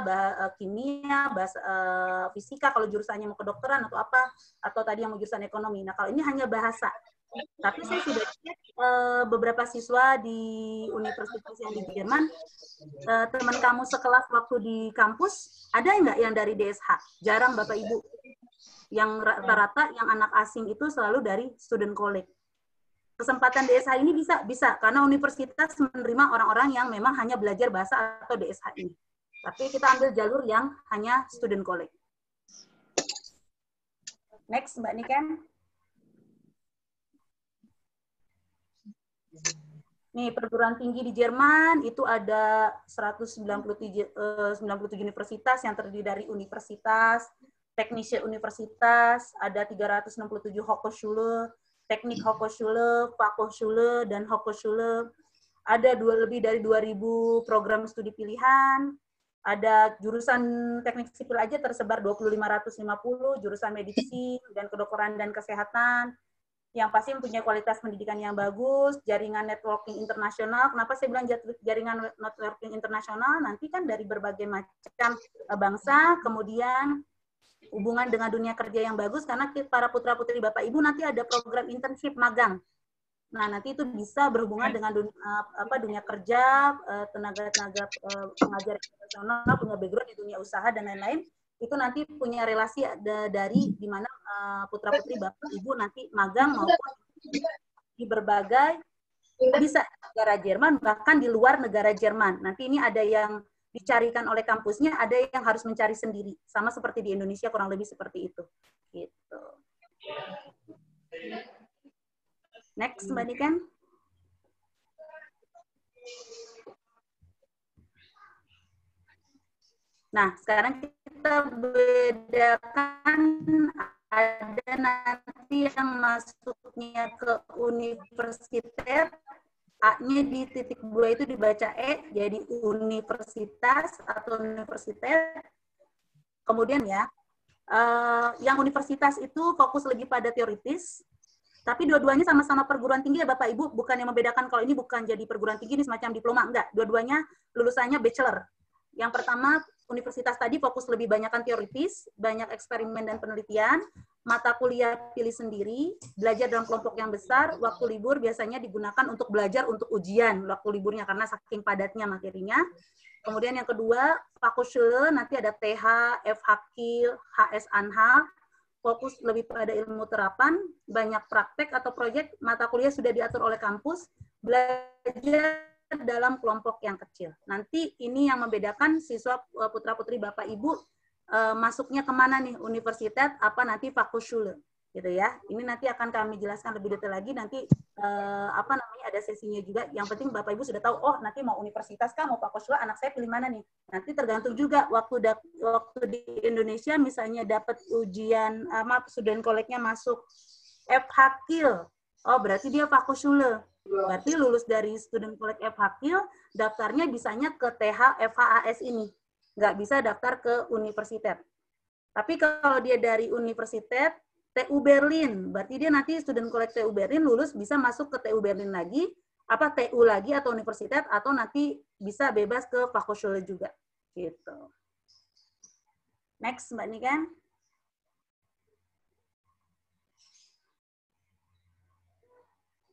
kimia, fisika, kalau jurusannya mau kedokteran atau apa, atau tadi yang mau jurusan ekonomi. Nah, kalau ini hanya bahasa. Tapi saya sudah cek beberapa siswa di universitas yang di Jerman, teman kamu sekelas waktu di kampus, ada nggak yang dari DSH? Jarang Bapak Ibu. Yang rata-rata yang anak asing itu selalu dari student college. Kesempatan DSH ini bisa karena universitas menerima orang-orang yang memang hanya belajar bahasa atau DSH ini. Tapi kita ambil jalur yang hanya student college. Next, Mbak Niken. Nih, perguruan tinggi di Jerman itu ada 197 universitas yang terdiri dari universitas, teknische universitas, ada 367 Hochschule, Teknik Hochschule, Fachhochschule, dan Hochschule. Ada lebih dari 2.000 program studi pilihan. Ada jurusan teknik sipil aja tersebar 2.550, jurusan medicine dan kedokteran dan kesehatan. Yang pasti mempunyai kualitas pendidikan yang bagus, jaringan networking internasional. Kenapa saya bilang jaringan networking internasional? Nanti kan dari berbagai macam bangsa, kemudian hubungan dengan dunia kerja yang bagus, karena para putra-putri Bapak Ibu nanti ada program internship magang. Nah, nanti itu bisa berhubungan dengan dunia kerja, tenaga-tenaga pengajar internasional, punya background di dunia usaha, dan lain-lain. Itu nanti punya relasi dari di mana putra-putri Bapak Ibu nanti magang maupun di berbagai, bisa negara Jerman, bahkan di luar negara Jerman. Nanti ini ada yang dicarikan oleh kampusnya, ada yang harus mencari sendiri. Sama seperti di Indonesia, kurang lebih seperti itu. Gitu. Next, Mbak Niken. Nah, sekarang kita bedakan, ada nanti yang masuknya ke universitas, A-nya di titik 2 itu dibaca E, jadi universitas atau universitas. Kemudian ya, yang universitas itu fokus lebih pada teoritis, tapi dua-duanya sama-sama perguruan tinggi ya Bapak Ibu, bukan yang membedakan kalau ini bukan jadi perguruan tinggi, ini semacam diploma, enggak. Dua-duanya lulusannya bachelor. Yang pertama, universitas tadi fokus lebih banyakkan teoritis, banyak eksperimen dan penelitian. mata kuliah pilih sendiri, belajar dalam kelompok yang besar, waktu libur biasanya digunakan untuk belajar untuk ujian, waktu liburnya karena saking padatnya materinya. Kemudian yang kedua, Fachhochschule, nanti ada TH, FH-KIL, HS Anhalt, fokus lebih pada ilmu terapan, banyak praktek atau proyek, mata kuliah sudah diatur oleh kampus, belajar dalam kelompok yang kecil. Nanti ini yang membedakan siswa putra-putri Bapak Ibu masuknya kemana nih, universitas apa nanti Fachhochschule gitu ya. Ini nanti akan kami jelaskan lebih detail lagi nanti ada sesinya juga. Yang penting Bapak Ibu sudah tahu, oh nanti mau universitas kah, mau Fachhochschule, anak saya pilih mana nih. Nanti tergantung juga waktu di Indonesia misalnya dapat ujian student college-nya masuk FH-KIL. Oh berarti dia Fachhochschule. Berarti lulus dari student college FH-KIL, daftarnya bisanya ke TH FHAS ini. Nggak bisa daftar ke universitas. Tapi kalau dia dari universitas TU Berlin, berarti dia nanti student college TU Berlin lulus bisa masuk ke TU Berlin lagi, TU lagi atau universitas, atau nanti bisa bebas ke Fachhochschule juga. Gitu. Next, Mbak Niken.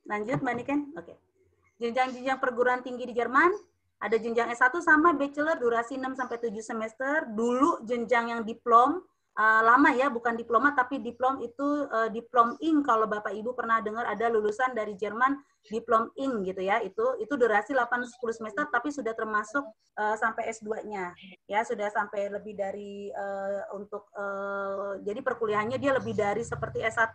Lanjut, Mbak Niken. Oke. Jenjang-jenjang perguruan tinggi di Jerman, ada jenjang S1 sama bachelor durasi 6-7 semester. Dulu jenjang yang diplom, lama ya, bukan diploma, tapi diplom itu diplom ing. Kalau Bapak Ibu pernah dengar ada lulusan dari Jerman diplom ing gitu ya. Itu durasi 8-10 semester, tapi sudah termasuk sampai S2-nya. Ya, sudah sampai lebih dari jadi perkuliahannya dia lebih dari seperti S1.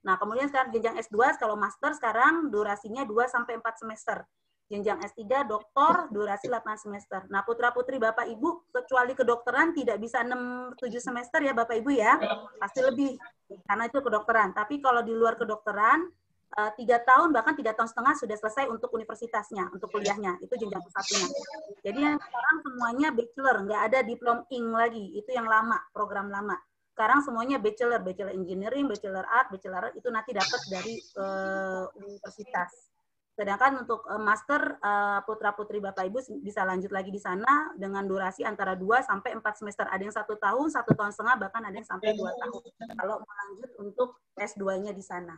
Nah, kemudian sekarang jenjang S2, kalau master sekarang durasinya 2-4 semester. Jenjang S3 doktor durasi 8 semester. Nah, putra-putri Bapak Ibu kecuali kedokteran tidak bisa 6-7 semester ya Bapak Ibu ya. Pasti lebih karena itu kedokteran. Tapi kalau di luar kedokteran 3 tahun bahkan 3 tahun setengah sudah selesai untuk universitasnya, untuk kuliahnya. Itu jenjang satunya. Jadi yang sekarang semuanya bachelor, nggak ada diplom ing lagi. Itu yang lama, program lama. Sekarang semuanya bachelor engineering, bachelor art itu nanti dapat dari universitas. Sedangkan untuk master, putra-putri Bapak Ibu bisa lanjut lagi di sana dengan durasi antara 2-4 semester. Ada yang 1 tahun, 1 tahun setengah, bahkan ada yang sampai 2 tahun. Kalau mau lanjut untuk S2-nya di sana.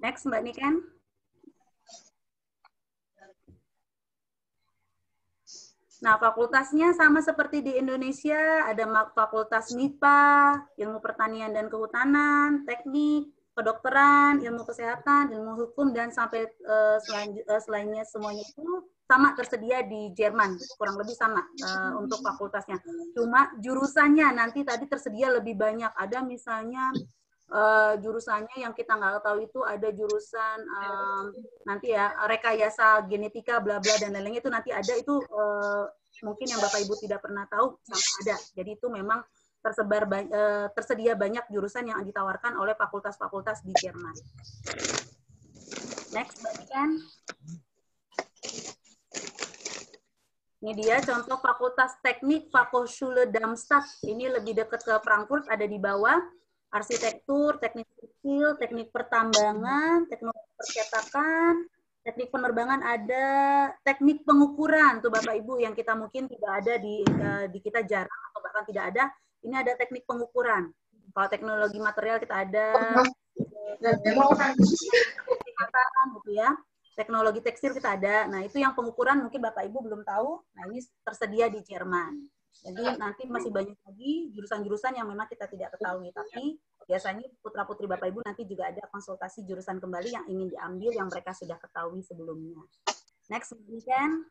Next, Mbak Niken. Nah, fakultasnya sama seperti di Indonesia, ada fakultas MIPA, ilmu pertanian dan kehutanan, teknik, kedokteran, ilmu kesehatan, ilmu hukum, dan sampai selainnya semuanya itu sama tersedia di Jerman, kurang lebih sama untuk fakultasnya. Cuma jurusannya nanti tadi tersedia lebih banyak. Ada misalnya jurusannya yang kita nggak tahu itu ada jurusan nanti ya rekayasa genetika bla bla dan lain-lainnya itu nanti ada itu mungkin yang Bapak Ibu tidak pernah tahu sama ada. Jadi itu memang tersedia banyak jurusan yang ditawarkan oleh fakultas-fakultas di Jerman. Next, bagian. Ini dia contoh fakultas teknik Fachhochschule Darmstadt. Ini lebih dekat ke Frankfurt, ada di bawah. Arsitektur, teknik sipil, teknik pertambangan, teknologi percetakan, teknik penerbangan ada, teknik pengukuran tuh Bapak Ibu yang kita mungkin tidak ada di kita jarang atau bahkan tidak ada. Ini ada teknik pengukuran. Kalau teknologi material kita ada gitu ya. Teknologi tekstil kita ada. Nah, itu yang pengukuran mungkin Bapak Ibu belum tahu. Nah, ini tersedia di Jerman. Jadi nanti masih banyak lagi jurusan-jurusan yang memang kita tidak ketahui. Tapi biasanya putra-putri Bapak Ibu nanti juga ada konsultasi jurusan kembali yang ingin diambil yang mereka sudah ketahui sebelumnya. Next, weekend.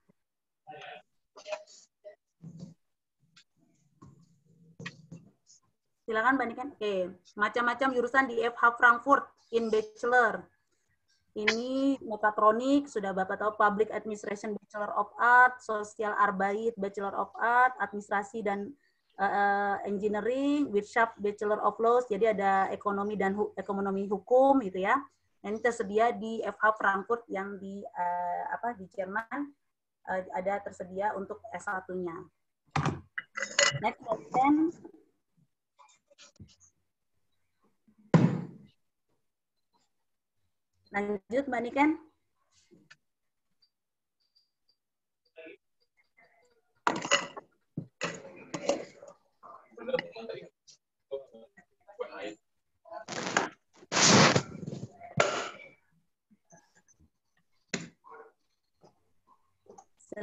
Silakan bandingkan. Oke, macam-macam jurusan di FH Frankfurt in Bachelor. Ini mekatronik, sudah Bapak tahu, Public Administration Bachelor of Art, Social Arbeit Bachelor of Art, Administrasi dan Engineering, Wirtschaft Bachelor of Laws, jadi ada ekonomi dan ekonomi hukum gitu ya. Ini tersedia di FH Frankfurt yang di Jerman, ada tersedia untuk S1-nya. Next question. Lanjut, Mbak Niken.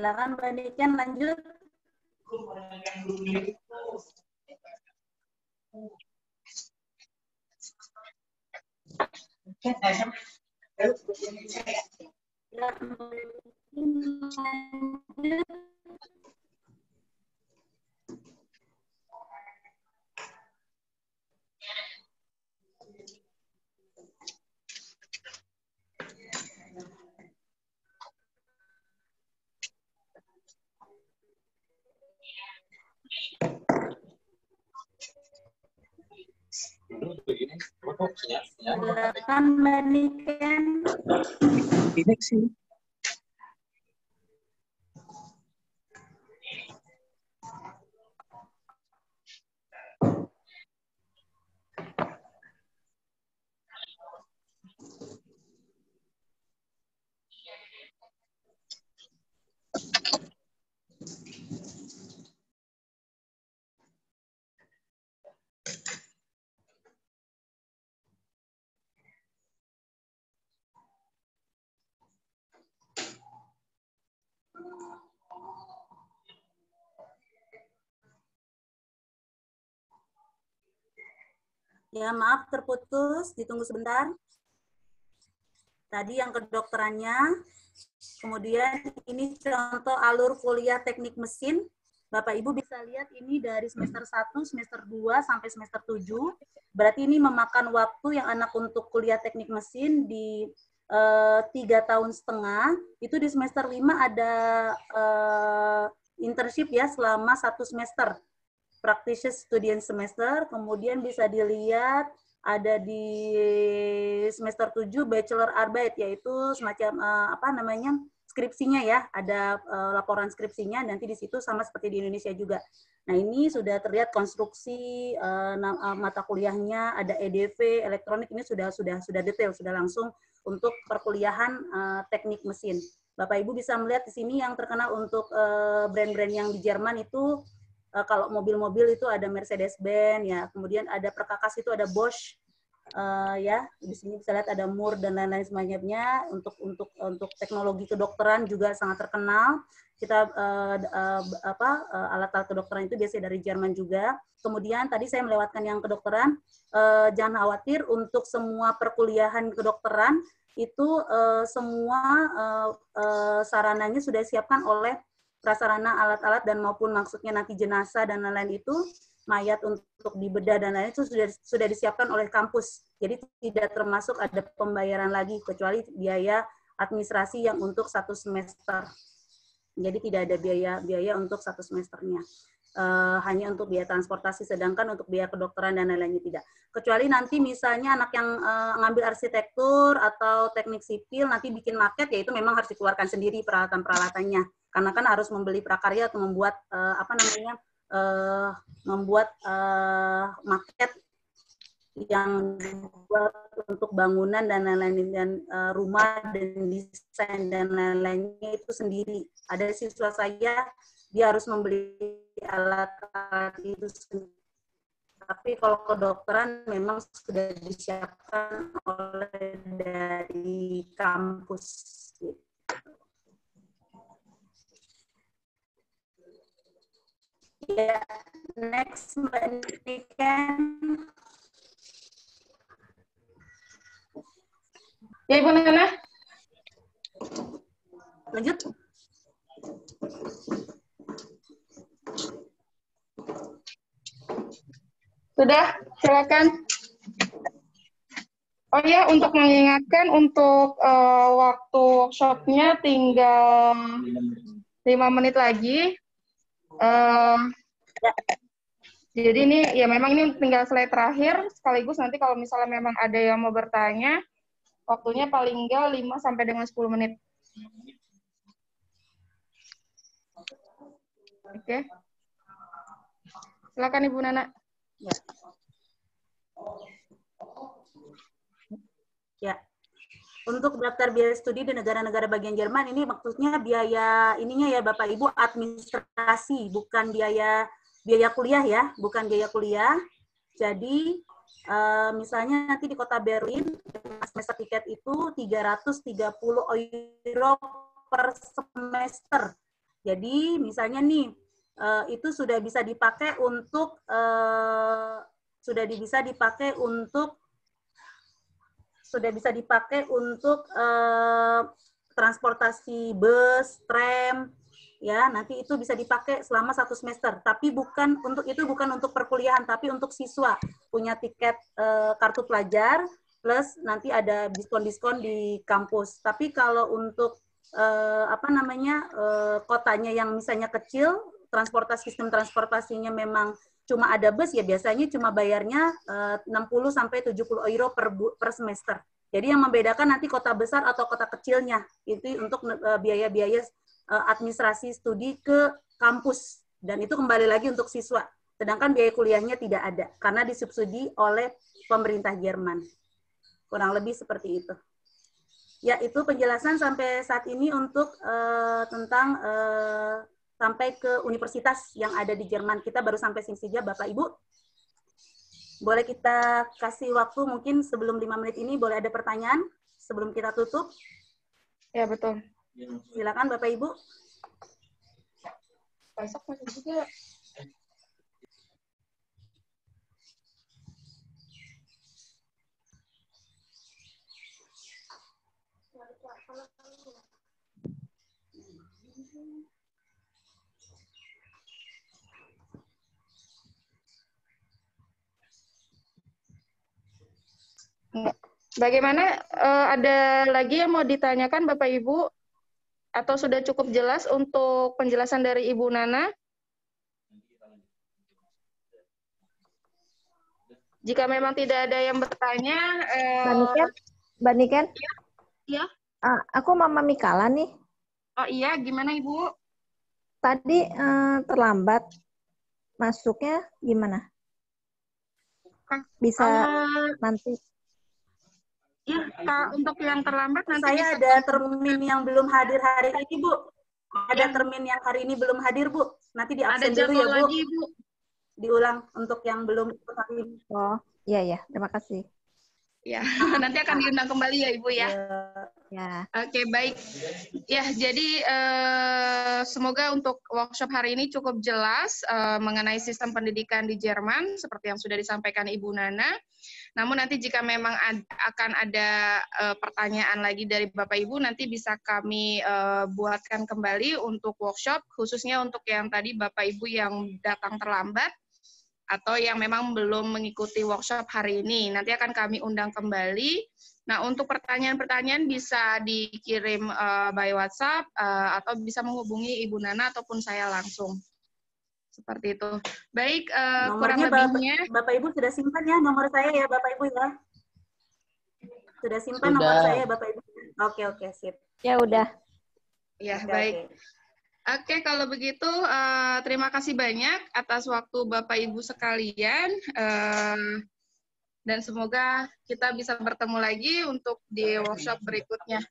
Silakan Mbak Niken lanjut. Silakan Mbak Niken. Ini sih. Ya, maaf terputus, ditunggu sebentar. Tadi yang kedokterannya, kemudian ini contoh alur kuliah teknik mesin. Bapak Ibu bisa lihat ini dari semester 1, semester 2, sampai semester 7. Berarti ini memakan waktu yang anak untuk kuliah teknik mesin di 3,5 tahun. Itu di semester 5 ada internship ya selama 1 semester. Practice student semester, kemudian bisa dilihat ada di semester 7 bachelor arbeit, yaitu semacam skripsinya ya, ada laporan skripsinya, nanti di situ sama seperti di Indonesia juga. Nah ini sudah terlihat konstruksi mata kuliahnya, ada EDV, elektronik, ini sudah detail, sudah langsung untuk perkuliahan teknik mesin. Bapak Ibu bisa melihat di sini yang terkenal untuk brand-brand yang di Jerman itu. Kalau mobil-mobil itu ada Mercedes-Benz ya, kemudian ada perkakas itu ada Bosch ya, di sini bisa lihat ada Moore dan lain-lain sebagainya. Untuk teknologi kedokteran juga sangat terkenal. Kita alat-alat kedokteran itu biasanya dari Jerman juga. Kemudian tadi saya melewatkan yang kedokteran, jangan khawatir untuk semua perkuliahan kedokteran itu semua sarananya sudah disiapkan oleh prasarana alat-alat dan maupun maksudnya nanti jenazah dan lain-lain itu, mayat untuk dibedah dan lain-lain itu sudah disiapkan oleh kampus. Jadi tidak termasuk ada pembayaran lagi kecuali biaya administrasi yang untuk 1 semester. Jadi tidak ada biaya untuk 1 semesternya. Hanya untuk biaya transportasi, sedangkan untuk biaya kedokteran dan lain-lainnya tidak. Kecuali nanti misalnya anak yang ngambil arsitektur atau teknik sipil nanti bikin maket, ya itu memang harus dikeluarkan sendiri peralatan-peralatannya. Karena kan harus membeli prakarya atau membuat membuat maket yang dibuat untuk bangunan dan lain-lain, dan rumah dan desain dan lain-lainnya itu sendiri. Ada siswa saya, dia harus membeli alat-alat itu sendiri. Tapi kalau kedokteran memang sudah disiapkan oleh dari kampus. Ya, next Mbak Niken. Ya, Ibu Nana. Lanjut. Sudah, silakan. Oh ya, untuk mengingatkan untuk waktu workshop-nya tinggal 5 menit lagi. Jadi ini ya memang ini tinggal slide terakhir, sekaligus nanti kalau misalnya memang ada yang mau bertanya, waktunya paling enggak 5 sampai dengan 10 menit. Oke. Silakan Ibu Nana. Ya. Untuk daftar biaya studi di negara-negara bagian Jerman ini maksudnya biaya ininya ya Bapak Ibu administrasi, bukan biaya kuliah ya, bukan biaya kuliah. Jadi misalnya nanti di kota Berlin semester tiket itu 330 euro per semester. Jadi misalnya nih, itu sudah bisa dipakai untuk transportasi bus, tram, ya nanti itu bisa dipakai selama 1 semester. Tapi bukan untuk perkuliahan, tapi untuk siswa punya tiket kartu pelajar plus nanti ada diskon-diskon di kampus. Tapi kalau untuk kotanya yang misalnya kecil, sistem transportasinya memang cuma ada bus, ya biasanya cuma bayarnya 60 sampai 70 euro per semester. Jadi yang membedakan nanti kota besar atau kota kecilnya itu untuk biaya-biaya administrasi studi ke kampus, dan itu kembali lagi untuk siswa. Sedangkan biaya kuliahnya tidak ada karena disubsidi oleh pemerintah Jerman. Kurang lebih seperti itu. Ya, itu penjelasan sampai saat ini untuk tentang sampai ke universitas yang ada di Jerman. Kita baru sampai sini saja, Bapak Ibu. Boleh kita kasih waktu mungkin sebelum 5 menit ini, boleh ada pertanyaan sebelum kita tutup? Ya, betul. Silakan Bapak Ibu. Besok masih juga. Bagaimana, ada lagi yang mau ditanyakan Bapak Ibu? Atau sudah cukup jelas untuk penjelasan dari Ibu Nana? Jika memang tidak ada yang bertanya, Mbak Niken? Ya. Aku Mama Mikala nih. Oh iya, gimana Ibu? Tadi terlambat masuknya gimana? Bisa nanti. Ya, untuk yang terlambat nanti saya ada termin yang belum hadir hari ini, Bu. Ada termin yang hari ini belum hadir, Bu. Nanti di absen dulu ya, Bu. Lagi, Bu. Diulang untuk yang belum ikut hari ini. Oh, iya. Terima kasih. Ya, nanti akan diundang kembali ya, Ibu ya. Ya. Oke, baik. Ya, jadi semoga untuk workshop hari ini cukup jelas mengenai sistem pendidikan di Jerman, seperti yang sudah disampaikan Ibu Nana. Namun nanti jika memang akan ada pertanyaan lagi dari Bapak Ibu, nanti bisa kami buatkan kembali untuk workshop, khususnya untuk yang tadi Bapak Ibu yang datang terlambat, atau yang memang belum mengikuti workshop hari ini. Nanti akan kami undang kembali. Nah, untuk pertanyaan-pertanyaan bisa dikirim by WhatsApp, atau bisa menghubungi Ibu Nana ataupun saya langsung. Seperti itu. Baik, kurang lebihnya. Bapak Ibu sudah simpan ya nomor saya ya, Bapak Ibu ya? Sudah simpan nomor saya, Bapak Ibu? Oke, sip. Ya, udah. Ya, baik. Oke, kalau begitu terima kasih banyak atas waktu Bapak Ibu sekalian, dan semoga kita bisa bertemu lagi untuk di workshop berikutnya.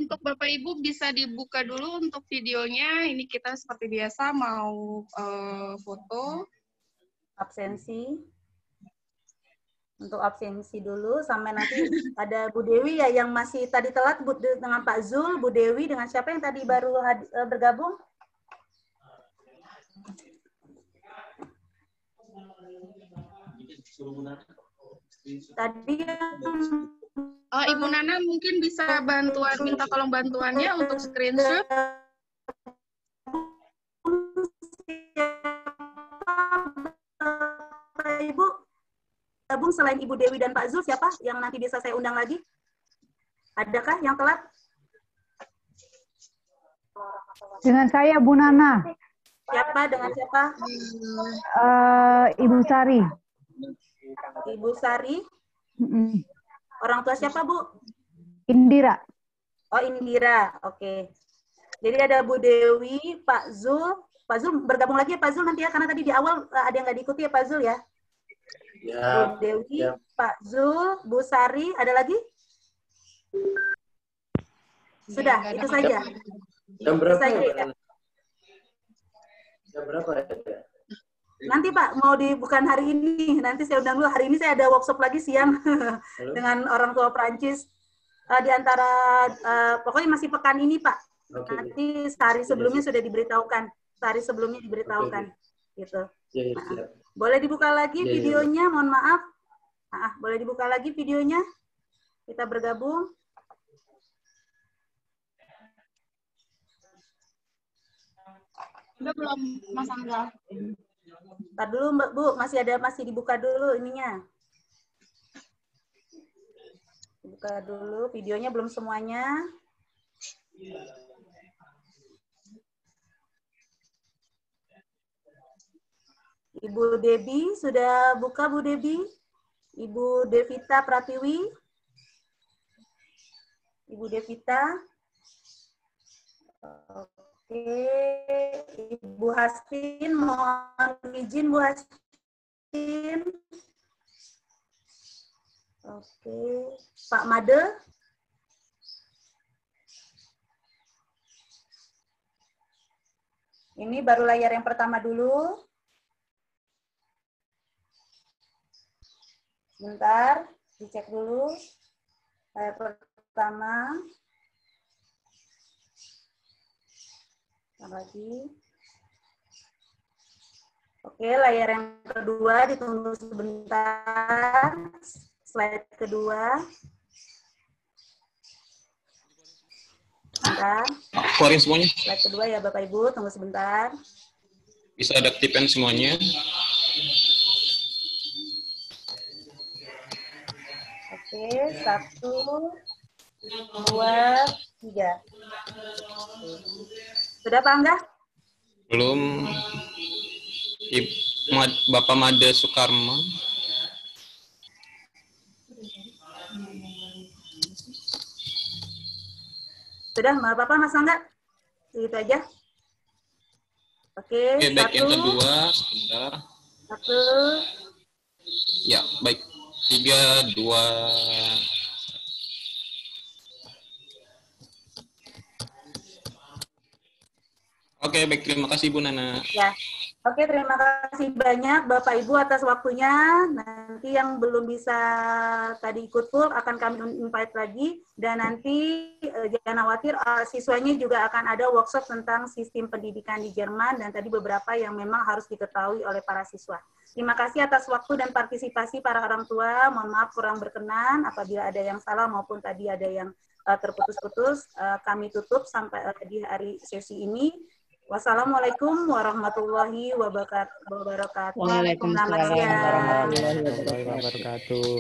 Untuk Bapak Ibu bisa dibuka dulu untuk videonya. Ini kita seperti biasa mau foto. Absensi. Untuk absensi dulu sampai nanti ada Bu Dewi ya yang masih tadi telat dengan Pak Zul, Bu Dewi dengan siapa yang tadi baru bergabung? Tadi Ibu Nana mungkin bisa minta tolong bantuannya untuk screenshot. Ibu gabung selain Ibu Dewi dan Pak Zul, siapa yang nanti bisa saya undang lagi? Adakah yang telat? Dengan saya, Bu Nana. Siapa? Dengan siapa? Ibu Sari. Ibu Sari. Orang tua siapa, Bu? Indira. Oh, Indira. Oke. Jadi ada Bu Dewi, Pak Zul. Pak Zul bergabung lagi ya, Pak Zul nanti ya, karena tadi di awal ada yang nggak diikuti ya, Pak Zul ya. Ya. Bu Dewi, ya. Pak Zul, Bu Sari, ada lagi? Sudah, itu saja. Jam berapa ya? Jam berapa ya? Nanti Pak, bukan hari ini, nanti saya undang dulu. Hari ini saya ada workshop lagi siang dengan orang tua Perancis. Di antara, pokoknya masih pekan ini Pak. Nanti sehari sebelumnya sudah diberitahukan. Sehari sebelumnya diberitahukan. Gitu. Nah, boleh dibuka lagi videonya, mohon maaf. Boleh dibuka lagi videonya. Kita bergabung. Udah belum, Mas Angga? Ntar dulu Mbak Bu, masih dibuka dulu ininya. Buka dulu videonya, belum semuanya. Ibu Debi sudah buka, Bu Debi? Ibu Devita Pratiwi? Ibu Devita? Oke, Ibu Hastin, mohon izin Bu Hastin. Oke, Pak Made. Ini baru layar yang pertama dulu. Bentar, dicek dulu. Layar pertama. Lagi. Oke, layar yang kedua ditunggu sebentar. Slide kedua. Bentar. Keluarin semuanya. Slide kedua ya Bapak Ibu, tunggu sebentar. Bisa adaptifkan semuanya. Oke, 1, 2, 3. Sudah Pak Angga? Belum. Bapak Made Soekarma. Sudah, nggak apa-apa Mas Angga? Gitu aja. Oke, baik. 1. Yang kedua, sebentar. 1. Ya, baik. 3, 2. Oke, baik. Terima kasih, Bu Nana. Ya. Oke, terima kasih banyak Bapak Ibu atas waktunya. Nanti yang belum bisa tadi ikut full akan kami invite lagi. Dan nanti jangan khawatir, siswanya juga akan ada workshop tentang sistem pendidikan di Jerman. Dan tadi beberapa yang memang harus diketahui oleh para siswa. Terima kasih atas waktu dan partisipasi para orang tua. Mohon maaf kurang berkenan apabila ada yang salah maupun tadi ada yang terputus-putus. Kami tutup sampai di hari sesi ini. Wassalamualaikum warahmatullahi wabarakatuh. Waalaikumsalam warahmatullahi wabarakatuh.